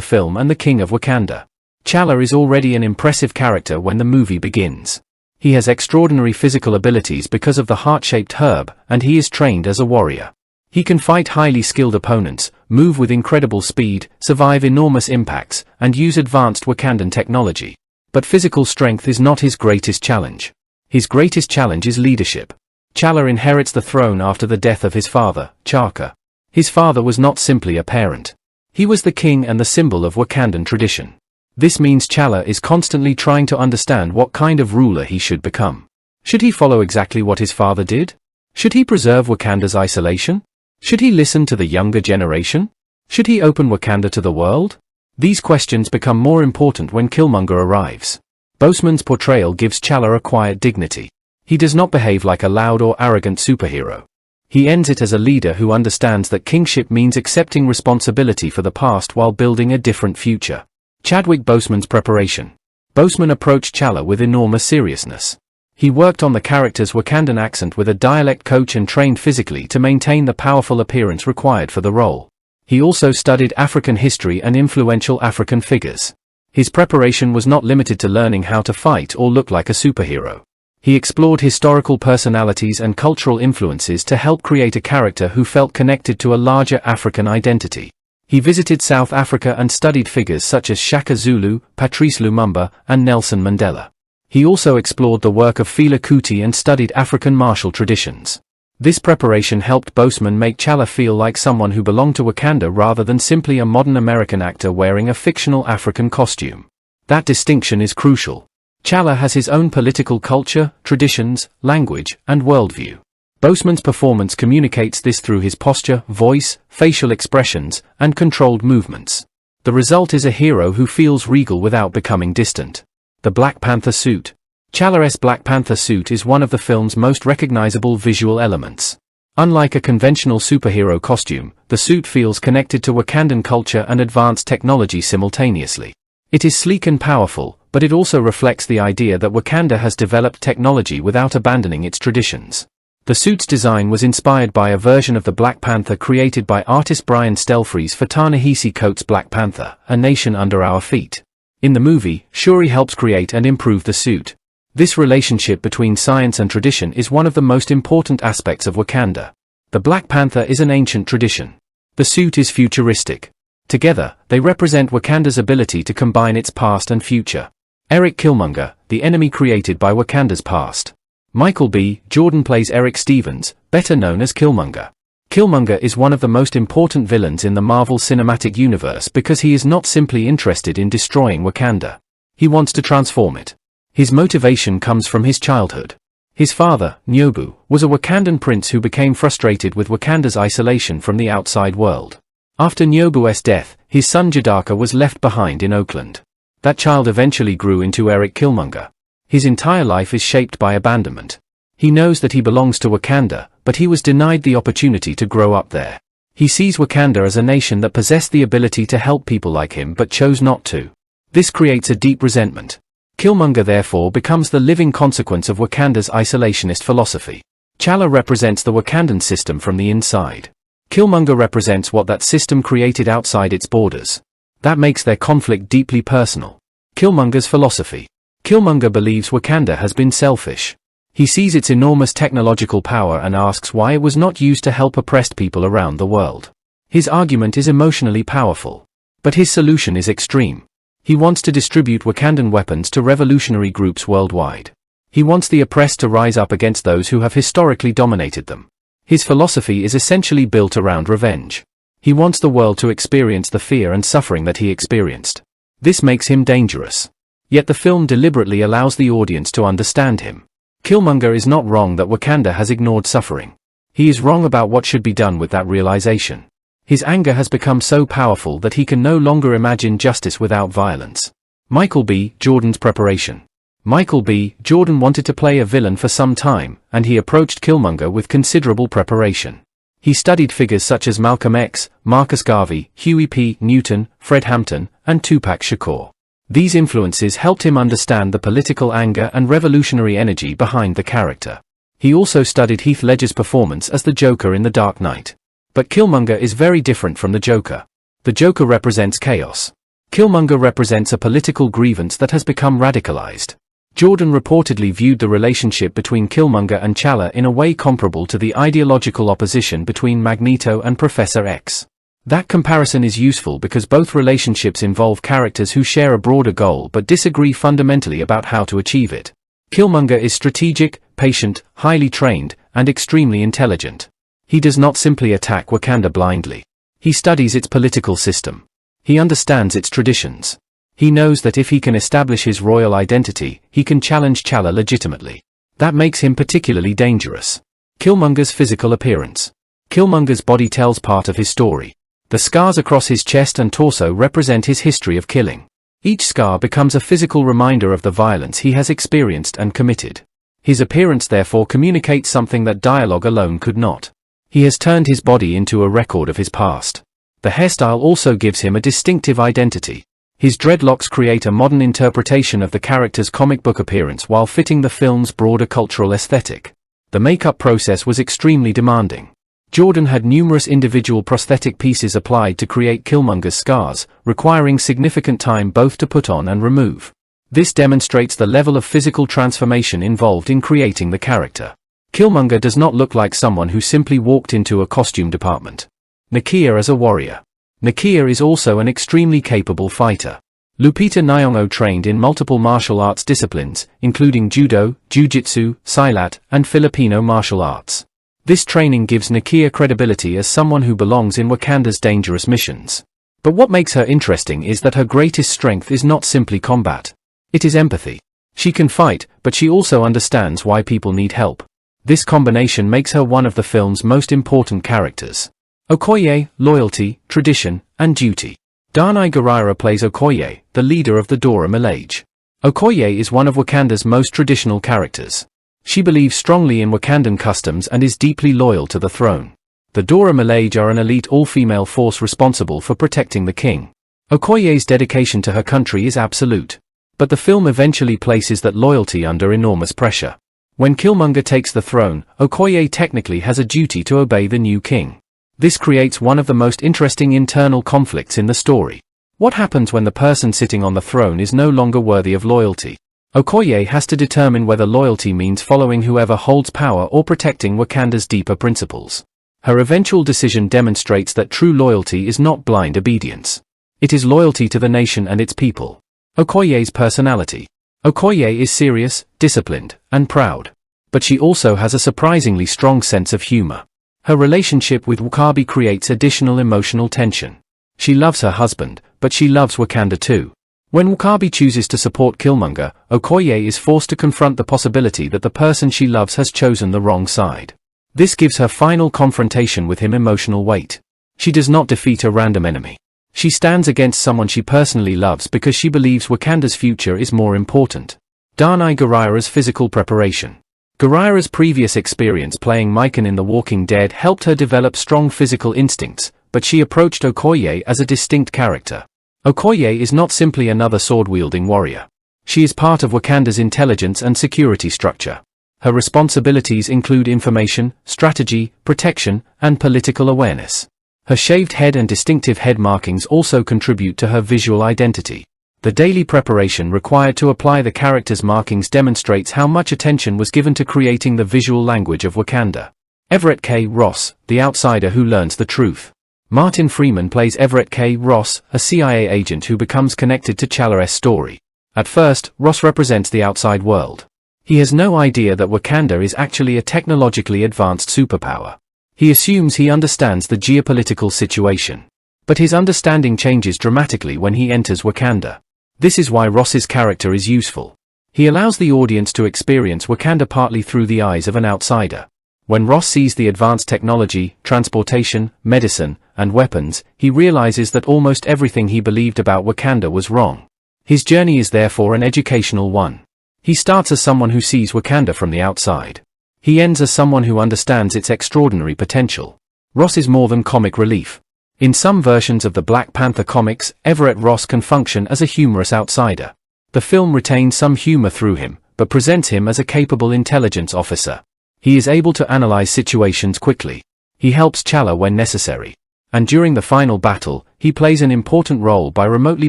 film and the king of Wakanda. T'Challa is already an impressive character when the movie begins. He has extraordinary physical abilities because of the heart-shaped herb, and he is trained as a warrior. He can fight highly skilled opponents, move with incredible speed, survive enormous impacts, and use advanced Wakandan technology. But physical strength is not his greatest challenge. His greatest challenge is leadership. T'Challa inherits the throne after the death of his father, T'Chaka. His father was not simply a parent. He was the king and the symbol of Wakandan tradition. This means T'Challa is constantly trying to understand what kind of ruler he should become. Should he follow exactly what his father did? Should he preserve Wakanda's isolation? Should he listen to the younger generation? Should he open Wakanda to the world? These questions become more important when Killmonger arrives. Boseman's portrayal gives T'Challa a quiet dignity. He does not behave like a loud or arrogant superhero. He ends it as a leader who understands that kingship means accepting responsibility for the past while building a different future. Chadwick Boseman's preparation. Boseman approached T'Challa with enormous seriousness. He worked on the character's Wakandan accent with a dialect coach and trained physically to maintain the powerful appearance required for the role. He also studied African history and influential African figures. His preparation was not limited to learning how to fight or look like a superhero. He explored historical personalities and cultural influences to help create a character who felt connected to a larger African identity. He visited South Africa and studied figures such as Shaka Zulu, Patrice Lumumba, and Nelson Mandela. He also explored the work of Fela Kuti and studied African martial traditions. This preparation helped Boseman make T'Challa feel like someone who belonged to Wakanda rather than simply a modern American actor wearing a fictional African costume. That distinction is crucial. T'Challa has his own political culture, traditions, language, and worldview. Boseman's performance communicates this through his posture, voice, facial expressions, and controlled movements. The result is a hero who feels regal without becoming distant. The Black Panther suit. T'Challa's Black Panther suit is one of the film's most recognizable visual elements. Unlike a conventional superhero costume, the suit feels connected to Wakandan culture and advanced technology simultaneously. It is sleek and powerful, but it also reflects the idea that Wakanda has developed technology without abandoning its traditions. The suit's design was inspired by a version of the Black Panther created by artist Brian Stelfreeze for Ta-Nehisi Coates' Black Panther, A Nation Under Our Feet. In the movie, Shuri helps create and improve the suit. This relationship between science and tradition is one of the most important aspects of Wakanda. The Black Panther is an ancient tradition. The suit is futuristic. Together, they represent Wakanda's ability to combine its past and future. Eric Killmonger, the enemy created by Wakanda's past. Michael B. Jordan plays Eric Stevens, better known as Killmonger. Killmonger is one of the most important villains in the Marvel Cinematic Universe because he is not simply interested in destroying Wakanda. He wants to transform it. His motivation comes from his childhood. His father, Nyobu, was a Wakandan prince who became frustrated with Wakanda's isolation from the outside world. After Nyobu's death, his son Jadaka was left behind in Oakland. That child eventually grew into Eric Killmonger. His entire life is shaped by abandonment. He knows that he belongs to Wakanda, but he was denied the opportunity to grow up there. He sees Wakanda as a nation that possessed the ability to help people like him but chose not to. This creates a deep resentment. Killmonger therefore becomes the living consequence of Wakanda's isolationist philosophy. T'Challa represents the Wakandan system from the inside. Killmonger represents what that system created outside its borders. That makes their conflict deeply personal. Killmonger's philosophy. Killmonger believes Wakanda has been selfish. He sees its enormous technological power and asks why it was not used to help oppressed people around the world. His argument is emotionally powerful. But his solution is extreme. He wants to distribute Wakandan weapons to revolutionary groups worldwide. He wants the oppressed to rise up against those who have historically dominated them. His philosophy is essentially built around revenge. He wants the world to experience the fear and suffering that he experienced. This makes him dangerous. Yet the film deliberately allows the audience to understand him. Killmonger is not wrong that Wakanda has ignored suffering. He is wrong about what should be done with that realization. His anger has become so powerful that he can no longer imagine justice without violence. Michael B. Jordan's preparation. Michael B. Jordan wanted to play a villain for some time, and he approached Killmonger with considerable preparation. He studied figures such as Malcolm X, Marcus Garvey, Huey P. Newton, Fred Hampton, and Tupac Shakur. These influences helped him understand the political anger and revolutionary energy behind the character. He also studied Heath Ledger's performance as the Joker in The Dark Knight. But Killmonger is very different from the Joker. The Joker represents chaos. Killmonger represents a political grievance that has become radicalized. Jordan reportedly viewed the relationship between Killmonger and T'Challa in a way comparable to the ideological opposition between Magneto and Professor X. That comparison is useful because both relationships involve characters who share a broader goal but disagree fundamentally about how to achieve it. Killmonger is strategic, patient, highly trained, and extremely intelligent. He does not simply attack Wakanda blindly. He studies its political system. He understands its traditions. He knows that if he can establish his royal identity, he can challenge T'Challa legitimately. That makes him particularly dangerous. Killmonger's physical appearance. Killmonger's body tells part of his story. The scars across his chest and torso represent his history of killing. Each scar becomes a physical reminder of the violence he has experienced and committed. His appearance therefore communicates something that dialogue alone could not. He has turned his body into a record of his past. The hairstyle also gives him a distinctive identity. His dreadlocks create a modern interpretation of the character's comic book appearance while fitting the film's broader cultural aesthetic. The makeup process was extremely demanding. Jordan had numerous individual prosthetic pieces applied to create Killmonger's scars, requiring significant time both to put on and remove. This demonstrates the level of physical transformation involved in creating the character. Killmonger does not look like someone who simply walked into a costume department. Nakia as a warrior. Nakia is also an extremely capable fighter. Lupita Nyong'o trained in multiple martial arts disciplines, including judo, jiu-jitsu, silat, and Filipino martial arts. This training gives Nakia credibility as someone who belongs in Wakanda's dangerous missions. But what makes her interesting is that her greatest strength is not simply combat. It is empathy. She can fight, but she also understands why people need help. This combination makes her one of the film's most important characters. Okoye, loyalty, tradition, and duty. Danai Gurira plays Okoye, the leader of the Dora Milaje. Okoye is one of Wakanda's most traditional characters. She believes strongly in Wakandan customs and is deeply loyal to the throne. The Dora Milaje are an elite all-female force responsible for protecting the king. Okoye's dedication to her country is absolute. But the film eventually places that loyalty under enormous pressure. When Killmonger takes the throne, Okoye technically has a duty to obey the new king. This creates one of the most interesting internal conflicts in the story. What happens when the person sitting on the throne is no longer worthy of loyalty? Okoye has to determine whether loyalty means following whoever holds power or protecting Wakanda's deeper principles. Her eventual decision demonstrates that true loyalty is not blind obedience. It is loyalty to the nation and its people. Okoye's personality. Okoye is serious, disciplined, and proud. But she also has a surprisingly strong sense of humor. Her relationship with W'Kabi creates additional emotional tension. She loves her husband, but she loves Wakanda too. When W'Kabi chooses to support Killmonger, Okoye is forced to confront the possibility that the person she loves has chosen the wrong side. This gives her final confrontation with him emotional weight. She does not defeat a random enemy. She stands against someone she personally loves because she believes Wakanda's future is more important. Danai Gurira's physical preparation. Gurira's previous experience playing Mikan in The Walking Dead helped her develop strong physical instincts, but she approached Okoye as a distinct character. Okoye is not simply another sword-wielding warrior. She is part of Wakanda's intelligence and security structure. Her responsibilities include information, strategy, protection, and political awareness. Her shaved head and distinctive head markings also contribute to her visual identity. The daily preparation required to apply the character's markings demonstrates how much attention was given to creating the visual language of Wakanda. Everett K. Ross, the outsider who learns the truth. Martin Freeman plays Everett K. Ross, a CIA agent who becomes connected to T'Challa's story. At first, Ross represents the outside world. He has no idea that Wakanda is actually a technologically advanced superpower. He assumes he understands the geopolitical situation. But his understanding changes dramatically when he enters Wakanda. This is why Ross's character is useful. He allows the audience to experience Wakanda partly through the eyes of an outsider. When Ross sees the advanced technology, transportation, medicine, and weapons, he realizes that almost everything he believed about Wakanda was wrong. His journey is therefore an educational one. He starts as someone who sees Wakanda from the outside. He ends as someone who understands its extraordinary potential. Ross is more than comic relief. In some versions of the Black Panther comics, Everett Ross can function as a humorous outsider. The film retains some humor through him, but presents him as a capable intelligence officer. He is able to analyze situations quickly. He helps T'Challa when necessary. And during the final battle, he plays an important role by remotely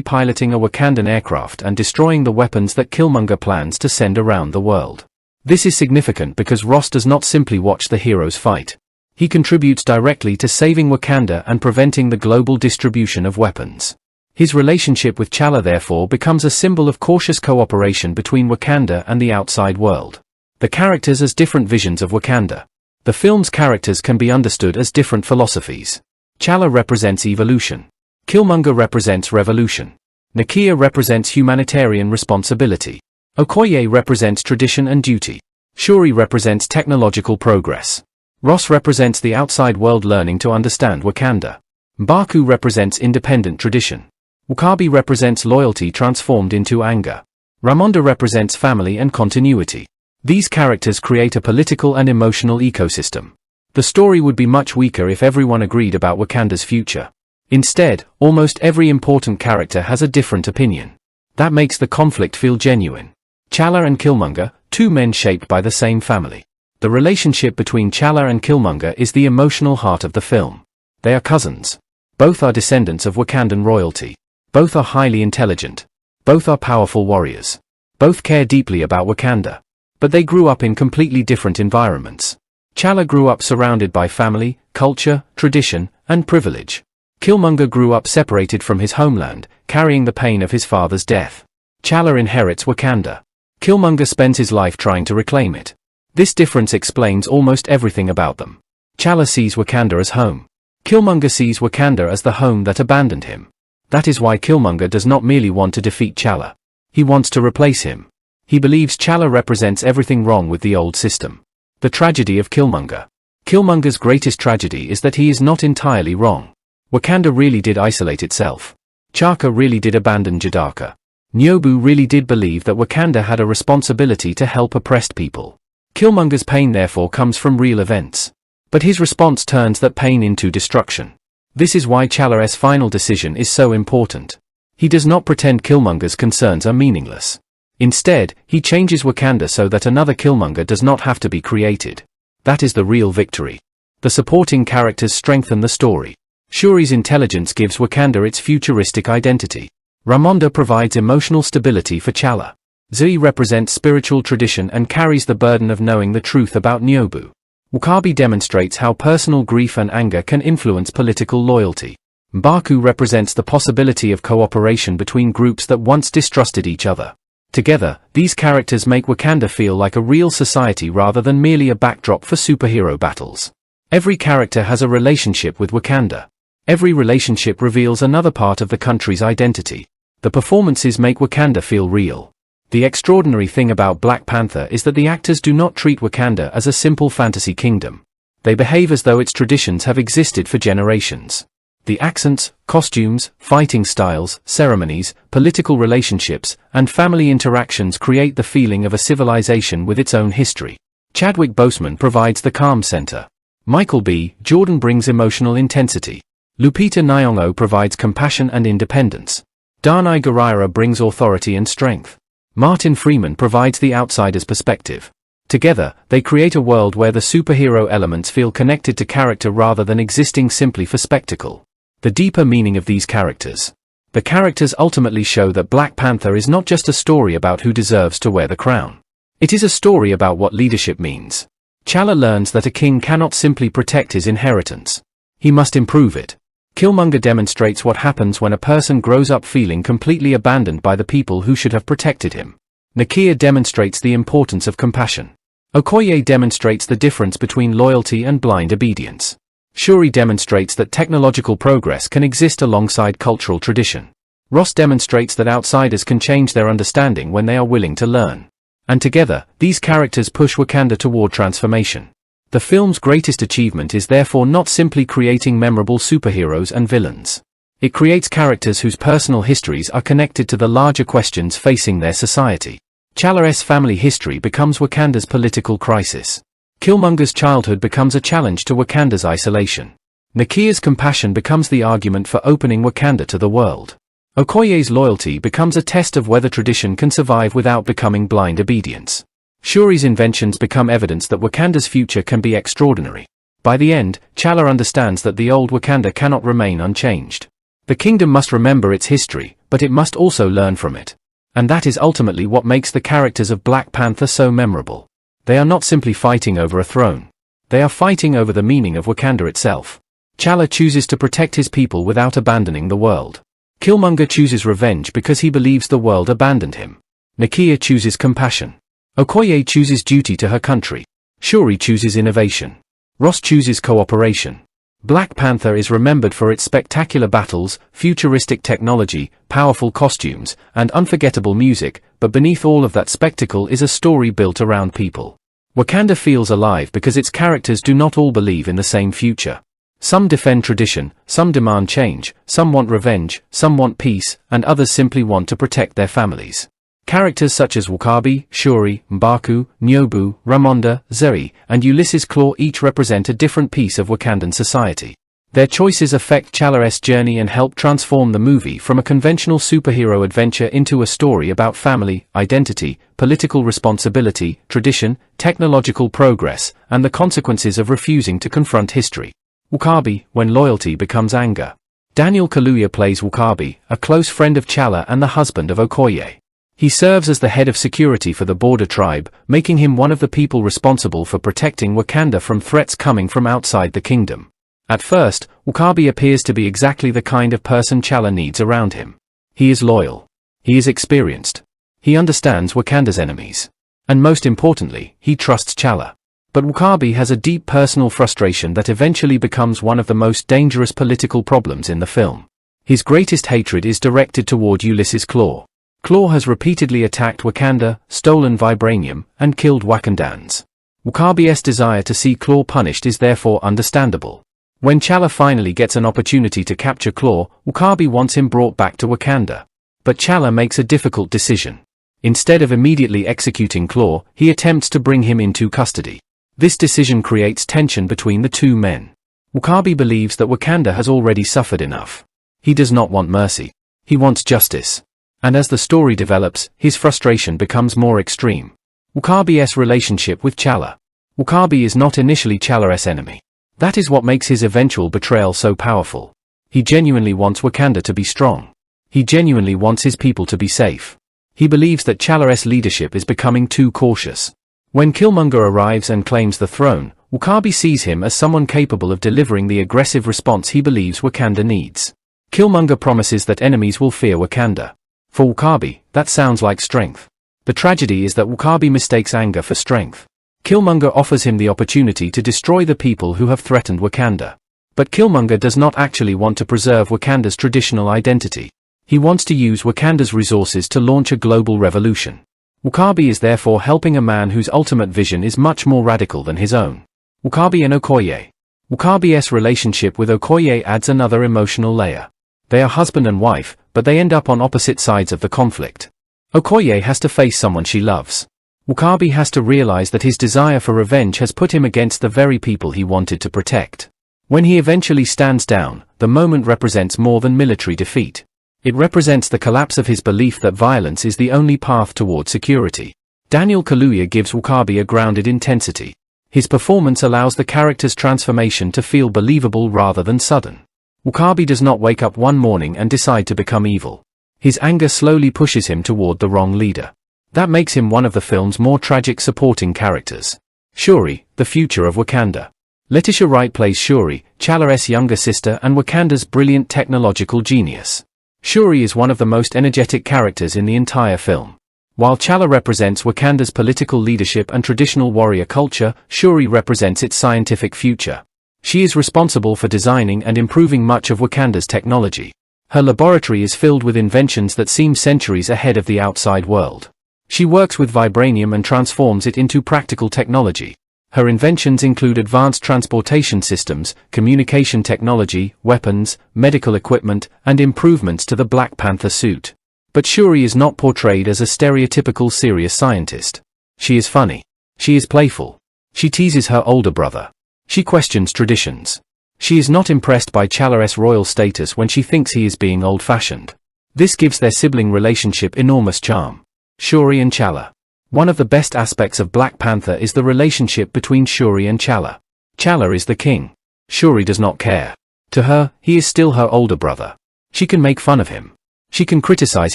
piloting a Wakandan aircraft and destroying the weapons that Killmonger plans to send around the world. This is significant because Ross does not simply watch the heroes fight. He contributes directly to saving Wakanda and preventing the global distribution of weapons. His relationship with T'Challa therefore becomes a symbol of cautious cooperation between Wakanda and the outside world. The characters as different visions of Wakanda. The film's characters can be understood as different philosophies. T'Challa represents evolution. Killmonger represents revolution. Nakia represents humanitarian responsibility. Okoye represents tradition and duty. Shuri represents technological progress. Ross represents the outside world learning to understand Wakanda. M'Baku represents independent tradition. W'Kabi represents loyalty transformed into anger. Ramonda represents family and continuity. These characters create a political and emotional ecosystem. The story would be much weaker if everyone agreed about Wakanda's future. Instead, almost every important character has a different opinion. That makes the conflict feel genuine. T'Challa and Killmonger, two men shaped by the same family. The relationship between T'Challa and Killmonger is the emotional heart of the film. They are cousins. Both are descendants of Wakandan royalty. Both are highly intelligent. Both are powerful warriors. Both care deeply about Wakanda. But they grew up in completely different environments. T'Challa grew up surrounded by family, culture, tradition, and privilege. Killmonger grew up separated from his homeland, carrying the pain of his father's death. T'Challa inherits Wakanda. Killmonger spends his life trying to reclaim it. This difference explains almost everything about them. T'Challa sees Wakanda as home. Killmonger sees Wakanda as the home that abandoned him. That is why Killmonger does not merely want to defeat T'Challa. He wants to replace him. He believes T'Challa represents everything wrong with the old system. The tragedy of Killmonger. Killmonger's greatest tragedy is that he is not entirely wrong. Wakanda really did isolate itself. Chaka really did abandon Jadaka. Nyobu really did believe that Wakanda had a responsibility to help oppressed people. Killmonger's pain therefore comes from real events. But his response turns that pain into destruction. This is why T'Challa's final decision is so important. He does not pretend Killmonger's concerns are meaningless. Instead, he changes Wakanda so that another Killmonger does not have to be created. That is the real victory. The supporting characters strengthen the story. Shuri's intelligence gives Wakanda its futuristic identity. Ramonda provides emotional stability for T'Challa. Zui represents spiritual tradition and carries the burden of knowing the truth about Nyobu. W'Kabi demonstrates how personal grief and anger can influence political loyalty. M'Baku represents the possibility of cooperation between groups that once distrusted each other. Together, these characters make Wakanda feel like a real society rather than merely a backdrop for superhero battles. Every character has a relationship with Wakanda. Every relationship reveals another part of the country's identity. The performances make Wakanda feel real. The extraordinary thing about Black Panther is that the actors do not treat Wakanda as a simple fantasy kingdom. They behave as though its traditions have existed for generations. The accents, costumes, fighting styles, ceremonies, political relationships, and family interactions create the feeling of a civilization with its own history. Chadwick Boseman provides the calm center. Michael B. Jordan brings emotional intensity. Lupita Nyong'o provides compassion and independence. Danai Gurira brings authority and strength. Martin Freeman provides the outsider's perspective. Together, they create a world where the superhero elements feel connected to character rather than existing simply for spectacle. The deeper meaning of these characters. The characters ultimately show that Black Panther is not just a story about who deserves to wear the crown. It is a story about what leadership means. T'Challa learns that a king cannot simply protect his inheritance. He must improve it. Killmonger demonstrates what happens when a person grows up feeling completely abandoned by the people who should have protected him. Nakia demonstrates the importance of compassion. Okoye demonstrates the difference between loyalty and blind obedience. Shuri demonstrates that technological progress can exist alongside cultural tradition. Ross demonstrates that outsiders can change their understanding when they are willing to learn. And together, these characters push Wakanda toward transformation. The film's greatest achievement is therefore not simply creating memorable superheroes and villains. It creates characters whose personal histories are connected to the larger questions facing their society. T'Challa's family history becomes Wakanda's political crisis. Killmonger's childhood becomes a challenge to Wakanda's isolation. Nakia's compassion becomes the argument for opening Wakanda to the world. Okoye's loyalty becomes a test of whether tradition can survive without becoming blind obedience. Shuri's inventions become evidence that Wakanda's future can be extraordinary. By the end, T'Challa understands that the old Wakanda cannot remain unchanged. The kingdom must remember its history, but it must also learn from it. And that is ultimately what makes the characters of Black Panther so memorable. They are not simply fighting over a throne. They are fighting over the meaning of Wakanda itself. T'Challa chooses to protect his people without abandoning the world. Killmonger chooses revenge because he believes the world abandoned him. Nakia chooses compassion. Okoye chooses duty to her country. Shuri chooses innovation. Ross chooses cooperation. Black Panther is remembered for its spectacular battles, futuristic technology, powerful costumes, and unforgettable music, but beneath all of that spectacle is a story built around people. Wakanda feels alive because its characters do not all believe in the same future. Some defend tradition, some demand change, some want revenge, some want peace, and others simply want to protect their families. Characters such as W'Kabi, Shuri, M'Baku, Nyobu, Ramonda, Zeri, and Ulysses Klaue each represent a different piece of Wakandan society. Their choices affect T'Challa's journey and help transform the movie from a conventional superhero adventure into a story about family, identity, political responsibility, tradition, technological progress, and the consequences of refusing to confront history. W'Kabi, when loyalty becomes anger. Daniel Kaluuya plays W'Kabi, a close friend of T'Challa and the husband of Okoye. He serves as the head of security for the border tribe, making him one of the people responsible for protecting Wakanda from threats coming from outside the kingdom. At first, W'Kabi appears to be exactly the kind of person T'Challa needs around him. He is loyal. He is experienced. He understands Wakanda's enemies. And most importantly, he trusts T'Challa. But W'Kabi has a deep personal frustration that eventually becomes one of the most dangerous political problems in the film. His greatest hatred is directed toward Ulysses Klaue. Klaue has repeatedly attacked Wakanda, stolen vibranium, and killed Wakandans. W'Kabi's desire to see Klaue punished is therefore understandable. When T'Challa finally gets an opportunity to capture Klaue, W'Kabi wants him brought back to Wakanda. But T'Challa makes a difficult decision. Instead of immediately executing Klaue, he attempts to bring him into custody. This decision creates tension between the two men. W'Kabi believes that Wakanda has already suffered enough. He does not want mercy. He wants justice. And as the story develops, his frustration becomes more extreme. W'Kabi's relationship with T'Challa. W'Kabi is not initially T'Challa's enemy. That is what makes his eventual betrayal so powerful. He genuinely wants Wakanda to be strong. He genuinely wants his people to be safe. He believes that T'Challa's leadership is becoming too cautious. When Killmonger arrives and claims the throne, W'Kabi sees him as someone capable of delivering the aggressive response he believes Wakanda needs. Killmonger promises that enemies will fear Wakanda. For W'Kabi, that sounds like strength. The tragedy is that W'Kabi mistakes anger for strength. Killmonger offers him the opportunity to destroy the people who have threatened Wakanda. But Killmonger does not actually want to preserve Wakanda's traditional identity. He wants to use Wakanda's resources to launch a global revolution. W'Kabi is therefore helping a man whose ultimate vision is much more radical than his own. W'Kabi and Okoye. W'Kabi's relationship with Okoye adds another emotional layer. They are husband and wife, but they end up on opposite sides of the conflict. Okoye has to face someone she loves. W'Kabi has to realize that his desire for revenge has put him against the very people he wanted to protect. When he eventually stands down, the moment represents more than military defeat. It represents the collapse of his belief that violence is the only path toward security. Daniel Kaluuya gives W'Kabi a grounded intensity. His performance allows the character's transformation to feel believable rather than sudden. W'Kabi does not wake up one morning and decide to become evil. His anger slowly pushes him toward the wrong leader. That makes him one of the film's more tragic supporting characters. Shuri, the future of Wakanda. Letitia Wright plays Shuri, T'Challa's younger sister and Wakanda's brilliant technological genius. Shuri is one of the most energetic characters in the entire film. While T'Challa represents Wakanda's political leadership and traditional warrior culture, Shuri represents its scientific future. She is responsible for designing and improving much of Wakanda's technology. Her laboratory is filled with inventions that seem centuries ahead of the outside world. She works with vibranium and transforms it into practical technology. Her inventions include advanced transportation systems, communication technology, weapons, medical equipment, and improvements to the Black Panther suit. But Shuri is not portrayed as a stereotypical serious scientist. She is funny. She is playful. She teases her older brother. She questions traditions. She is not impressed by T'Challa's royal status when she thinks he is being old-fashioned. This gives their sibling relationship enormous charm. Shuri and T'Challa. One of the best aspects of Black Panther is the relationship between Shuri and T'Challa. T'Challa is the king. Shuri does not care. To her, he is still her older brother. She can make fun of him. She can criticize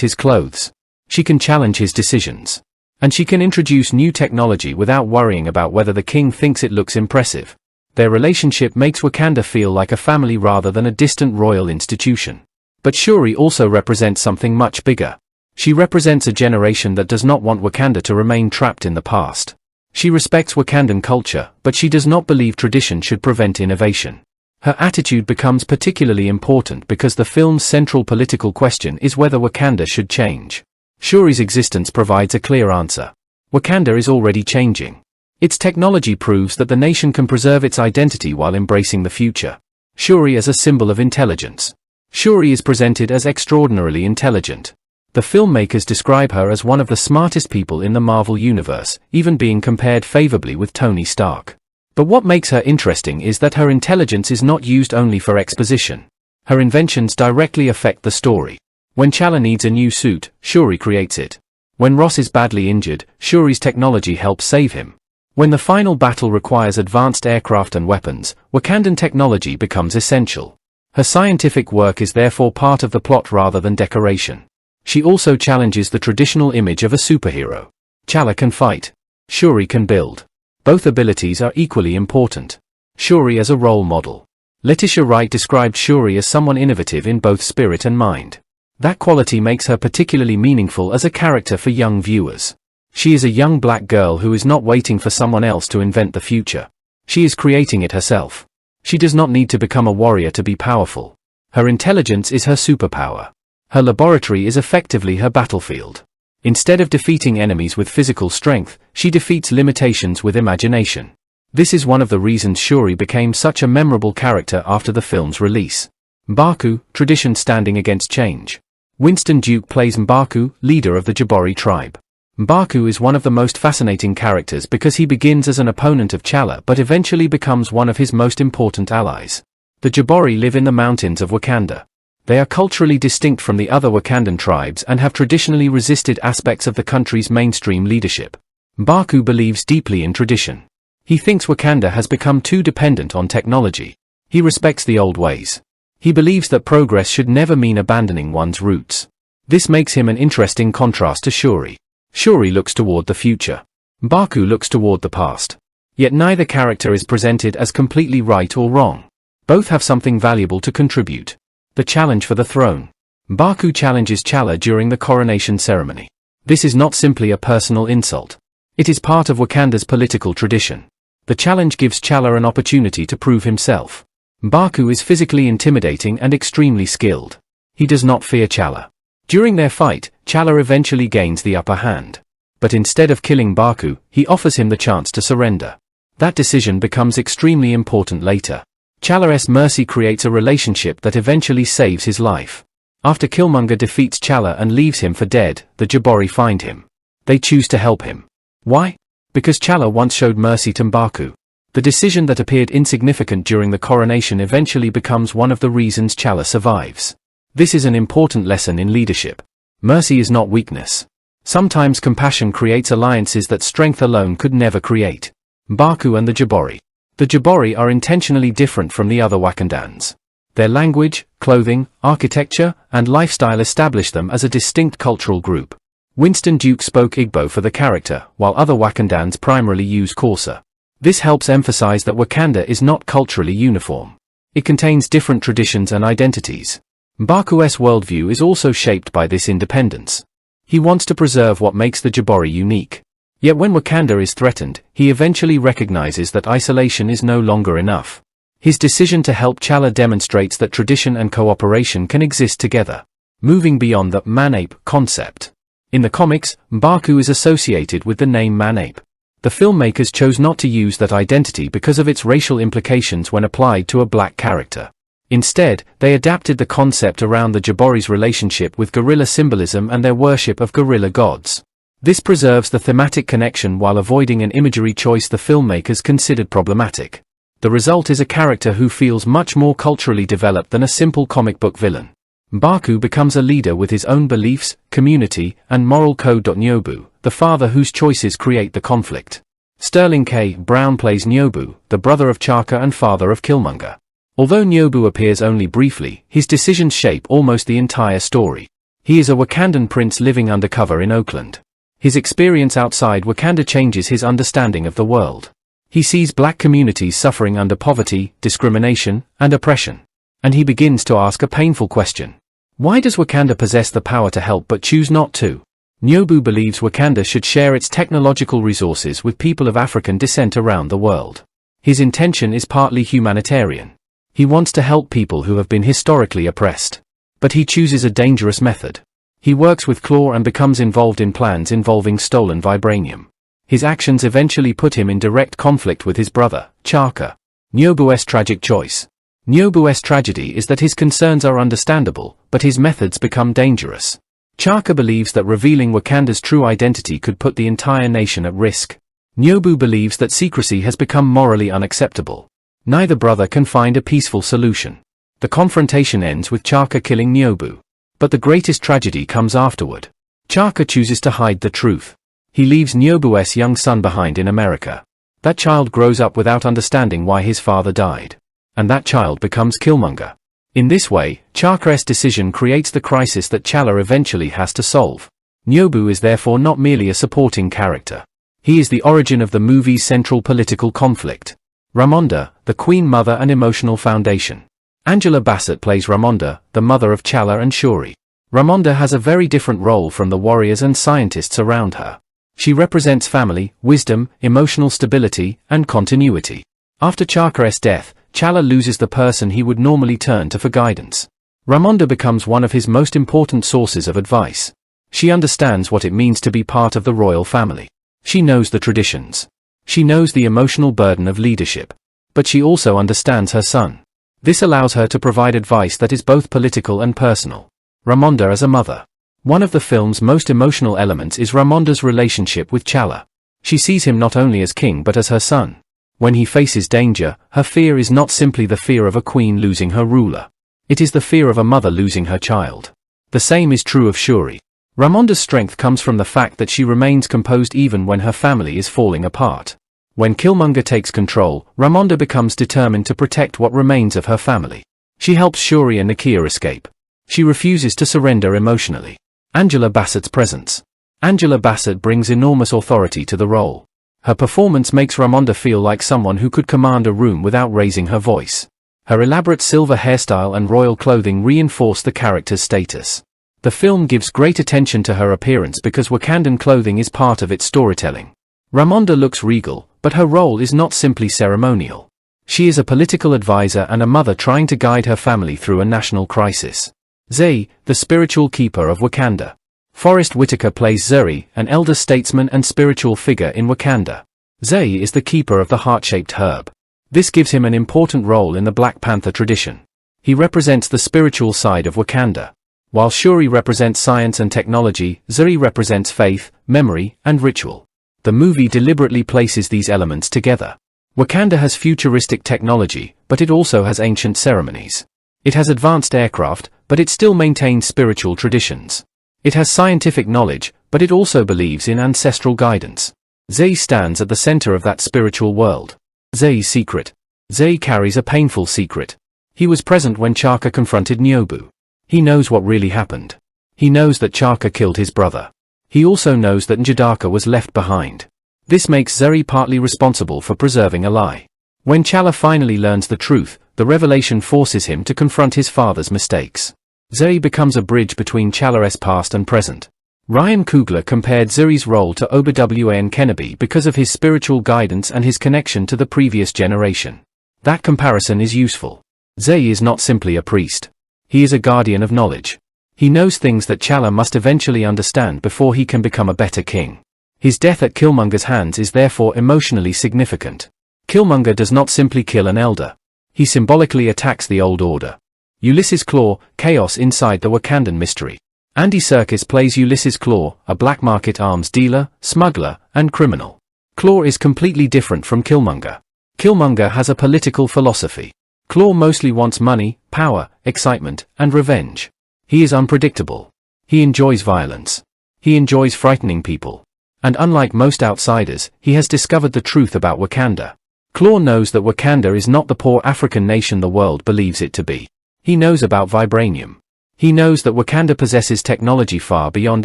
his clothes. She can challenge his decisions. And she can introduce new technology without worrying about whether the king thinks it looks impressive. Their relationship makes Wakanda feel like a family rather than a distant royal institution. But Shuri also represents something much bigger. She represents a generation that does not want Wakanda to remain trapped in the past. She respects Wakandan culture, but she does not believe tradition should prevent innovation. Her attitude becomes particularly important because the film's central political question is whether Wakanda should change. Shuri's existence provides a clear answer. Wakanda is already changing. Its technology proves that the nation can preserve its identity while embracing the future. Shuri as a symbol of intelligence. Shuri is presented as extraordinarily intelligent. The filmmakers describe her as one of the smartest people in the Marvel Universe, even being compared favorably with Tony Stark. But what makes her interesting is that her intelligence is not used only for exposition. Her inventions directly affect the story. When T'Challa needs a new suit, Shuri creates it. When Ross is badly injured, Shuri's technology helps save him. When the final battle requires advanced aircraft and weapons, Wakandan technology becomes essential. Her scientific work is therefore part of the plot rather than decoration. She also challenges the traditional image of a superhero. T'Challa can fight. Shuri can build. Both abilities are equally important. Shuri as a role model. Letitia Wright described Shuri as someone innovative in both spirit and mind. That quality makes her particularly meaningful as a character for young viewers. She is a young black girl who is not waiting for someone else to invent the future. She is creating it herself. She does not need to become a warrior to be powerful. Her intelligence is her superpower. Her laboratory is effectively her battlefield. Instead of defeating enemies with physical strength, she defeats limitations with imagination. This is one of the reasons Shuri became such a memorable character after the film's release. M'Baku, tradition standing against change. Winston Duke plays M'Baku, leader of the Jabari tribe. M'Baku is one of the most fascinating characters because he begins as an opponent of T'Challa but eventually becomes one of his most important allies. The Jabari live in the mountains of Wakanda. They are culturally distinct from the other Wakandan tribes and have traditionally resisted aspects of the country's mainstream leadership. M'Baku believes deeply in tradition. He thinks Wakanda has become too dependent on technology. He respects the old ways. He believes that progress should never mean abandoning one's roots. This makes him an interesting contrast to Shuri. Shuri looks toward the future. M'Baku looks toward the past. Yet neither character is presented as completely right or wrong. Both have something valuable to contribute. The challenge for the throne. M'Baku challenges T'Challa during the coronation ceremony. This is not simply a personal insult. It is part of Wakanda's political tradition. The challenge gives T'Challa an opportunity to prove himself. M'Baku is physically intimidating and extremely skilled. He does not fear T'Challa. During their fight, T'Challa eventually gains the upper hand. But instead of killing M'Baku, he offers him the chance to surrender. That decision becomes extremely important later. T'Challa's mercy creates a relationship that eventually saves his life. After Killmonger defeats T'Challa and leaves him for dead, the Jabari find him. They choose to help him. Why? Because T'Challa once showed mercy to M'Baku. The decision that appeared insignificant during the coronation eventually becomes one of the reasons T'Challa survives. This is an important lesson in leadership. Mercy is not weakness. Sometimes compassion creates alliances that strength alone could never create. M'Baku and the Jabari. The Jabari are intentionally different from the other Wakandans. Their language, clothing, architecture, and lifestyle establish them as a distinct cultural group. Winston Duke spoke Igbo for the character, while other Wakandans primarily use Xhosa. This helps emphasize that Wakanda is not culturally uniform. It contains different traditions and identities. M'Baku's worldview is also shaped by this independence. He wants to preserve what makes the Jabari unique. Yet when Wakanda is threatened, he eventually recognizes that isolation is no longer enough. His decision to help T'Challa demonstrates that tradition and cooperation can exist together, moving beyond the man-ape concept. In the comics, M'Baku is associated with the name man-ape. The filmmakers chose not to use that identity because of its racial implications when applied to a black character. Instead, they adapted the concept around the Jabari's relationship with gorilla symbolism and their worship of gorilla gods. This preserves the thematic connection while avoiding an imagery choice the filmmakers considered problematic. The result is a character who feels much more culturally developed than a simple comic book villain. M'Baku becomes a leader with his own beliefs, community, and moral code. Nyobu, the father whose choices create the conflict. Sterling K. Brown plays Nyobu, the brother of Chaka and father of Killmonger. Although Nyobu appears only briefly, his decisions shape almost the entire story. He is a Wakandan prince living undercover in Oakland. His experience outside Wakanda changes his understanding of the world. He sees black communities suffering under poverty, discrimination, and oppression. And he begins to ask a painful question. Why does Wakanda possess the power to help but choose not to? Nyobu believes Wakanda should share its technological resources with people of African descent around the world. His intention is partly humanitarian. He wants to help people who have been historically oppressed. But he chooses a dangerous method. He works with Claw and becomes involved in plans involving stolen vibranium. His actions eventually put him in direct conflict with his brother, Chaka. Nyobu's tragic choice. Nyobu's tragedy is that his concerns are understandable, but his methods become dangerous. Chaka believes that revealing Wakanda's true identity could put the entire nation at risk. Nyobu believes that secrecy has become morally unacceptable. Neither brother can find a peaceful solution. The confrontation ends with Chaka killing Nyobu. But the greatest tragedy comes afterward. Chaka chooses to hide the truth. He leaves Nyobu's young son behind in America. That child grows up without understanding why his father died. And that child becomes Killmonger. In this way, Chaka's decision creates the crisis that T'Challa eventually has to solve. Nyobu is therefore not merely a supporting character. He is the origin of the movie's central political conflict. Ramonda, the Queen Mother and emotional foundation. Angela Bassett plays Ramonda, the mother of T'Challa and Shuri. Ramonda has a very different role from the warriors and scientists around her. She represents family, wisdom, emotional stability, and continuity. After Chaka's death, T'Challa loses the person he would normally turn to for guidance. Ramonda becomes one of his most important sources of advice. She understands what it means to be part of the royal family. She knows the traditions. She knows the emotional burden of leadership. But she also understands her son. This allows her to provide advice that is both political and personal. Ramonda as a mother. One of the film's most emotional elements is Ramonda's relationship with T'Challa. She sees him not only as king but as her son. When he faces danger, her fear is not simply the fear of a queen losing her ruler. It is the fear of a mother losing her child. The same is true of Shuri. Ramonda's strength comes from the fact that she remains composed even when her family is falling apart. When Killmonger takes control, Ramonda becomes determined to protect what remains of her family. She helps Shuri and Nakia escape. She refuses to surrender emotionally. Angela Bassett's presence. Angela Bassett brings enormous authority to the role. Her performance makes Ramonda feel like someone who could command a room without raising her voice. Her elaborate silver hairstyle and royal clothing reinforce the character's status. The film gives great attention to her appearance because Wakandan clothing is part of its storytelling. Ramonda looks regal, but her role is not simply ceremonial. She is a political advisor and a mother trying to guide her family through a national crisis. Zay, the spiritual keeper of Wakanda. Forrest Whitaker plays Zuri, an elder statesman and spiritual figure in Wakanda. Zay is the keeper of the heart-shaped herb. This gives him an important role in the Black Panther tradition. He represents the spiritual side of Wakanda. While Shuri represents science and technology, Zuri represents faith, memory, and ritual. The movie deliberately places these elements together. Wakanda has futuristic technology, but it also has ancient ceremonies. It has advanced aircraft, but it still maintains spiritual traditions. It has scientific knowledge, but it also believes in ancestral guidance. Zay stands at the center of that spiritual world. Zay's secret. Zay carries a painful secret. He was present when Chaka confronted Nyobu. He knows what really happened. He knows that Chaka killed his brother. He also knows that Njidaka was left behind. This makes Zuri partly responsible for preserving a lie. When T'Challa finally learns the truth, the revelation forces him to confront his father's mistakes. Zuri becomes a bridge between T'Challa's past and present. Ryan Coogler compared Zuri's role to Obi-Wan Kenobi because of his spiritual guidance and his connection to the previous generation. That comparison is useful. Zay is not simply a priest. He is a guardian of knowledge. He knows things that T'Challa must eventually understand before he can become a better king. His death at Killmonger's hands is therefore emotionally significant. Killmonger does not simply kill an elder. He symbolically attacks the old order. Ulysses Klaue, chaos inside the Wakandan mystery. Andy Serkis plays Ulysses Klaue, a black market arms dealer, smuggler, and criminal. Klaue is completely different from Killmonger. Killmonger has a political philosophy. Klaue mostly wants money, power, excitement, and revenge. He is unpredictable. He enjoys violence. He enjoys frightening people. And unlike most outsiders, he has discovered the truth about Wakanda. Klaue knows that Wakanda is not the poor African nation the world believes it to be. He knows about vibranium. He knows that Wakanda possesses technology far beyond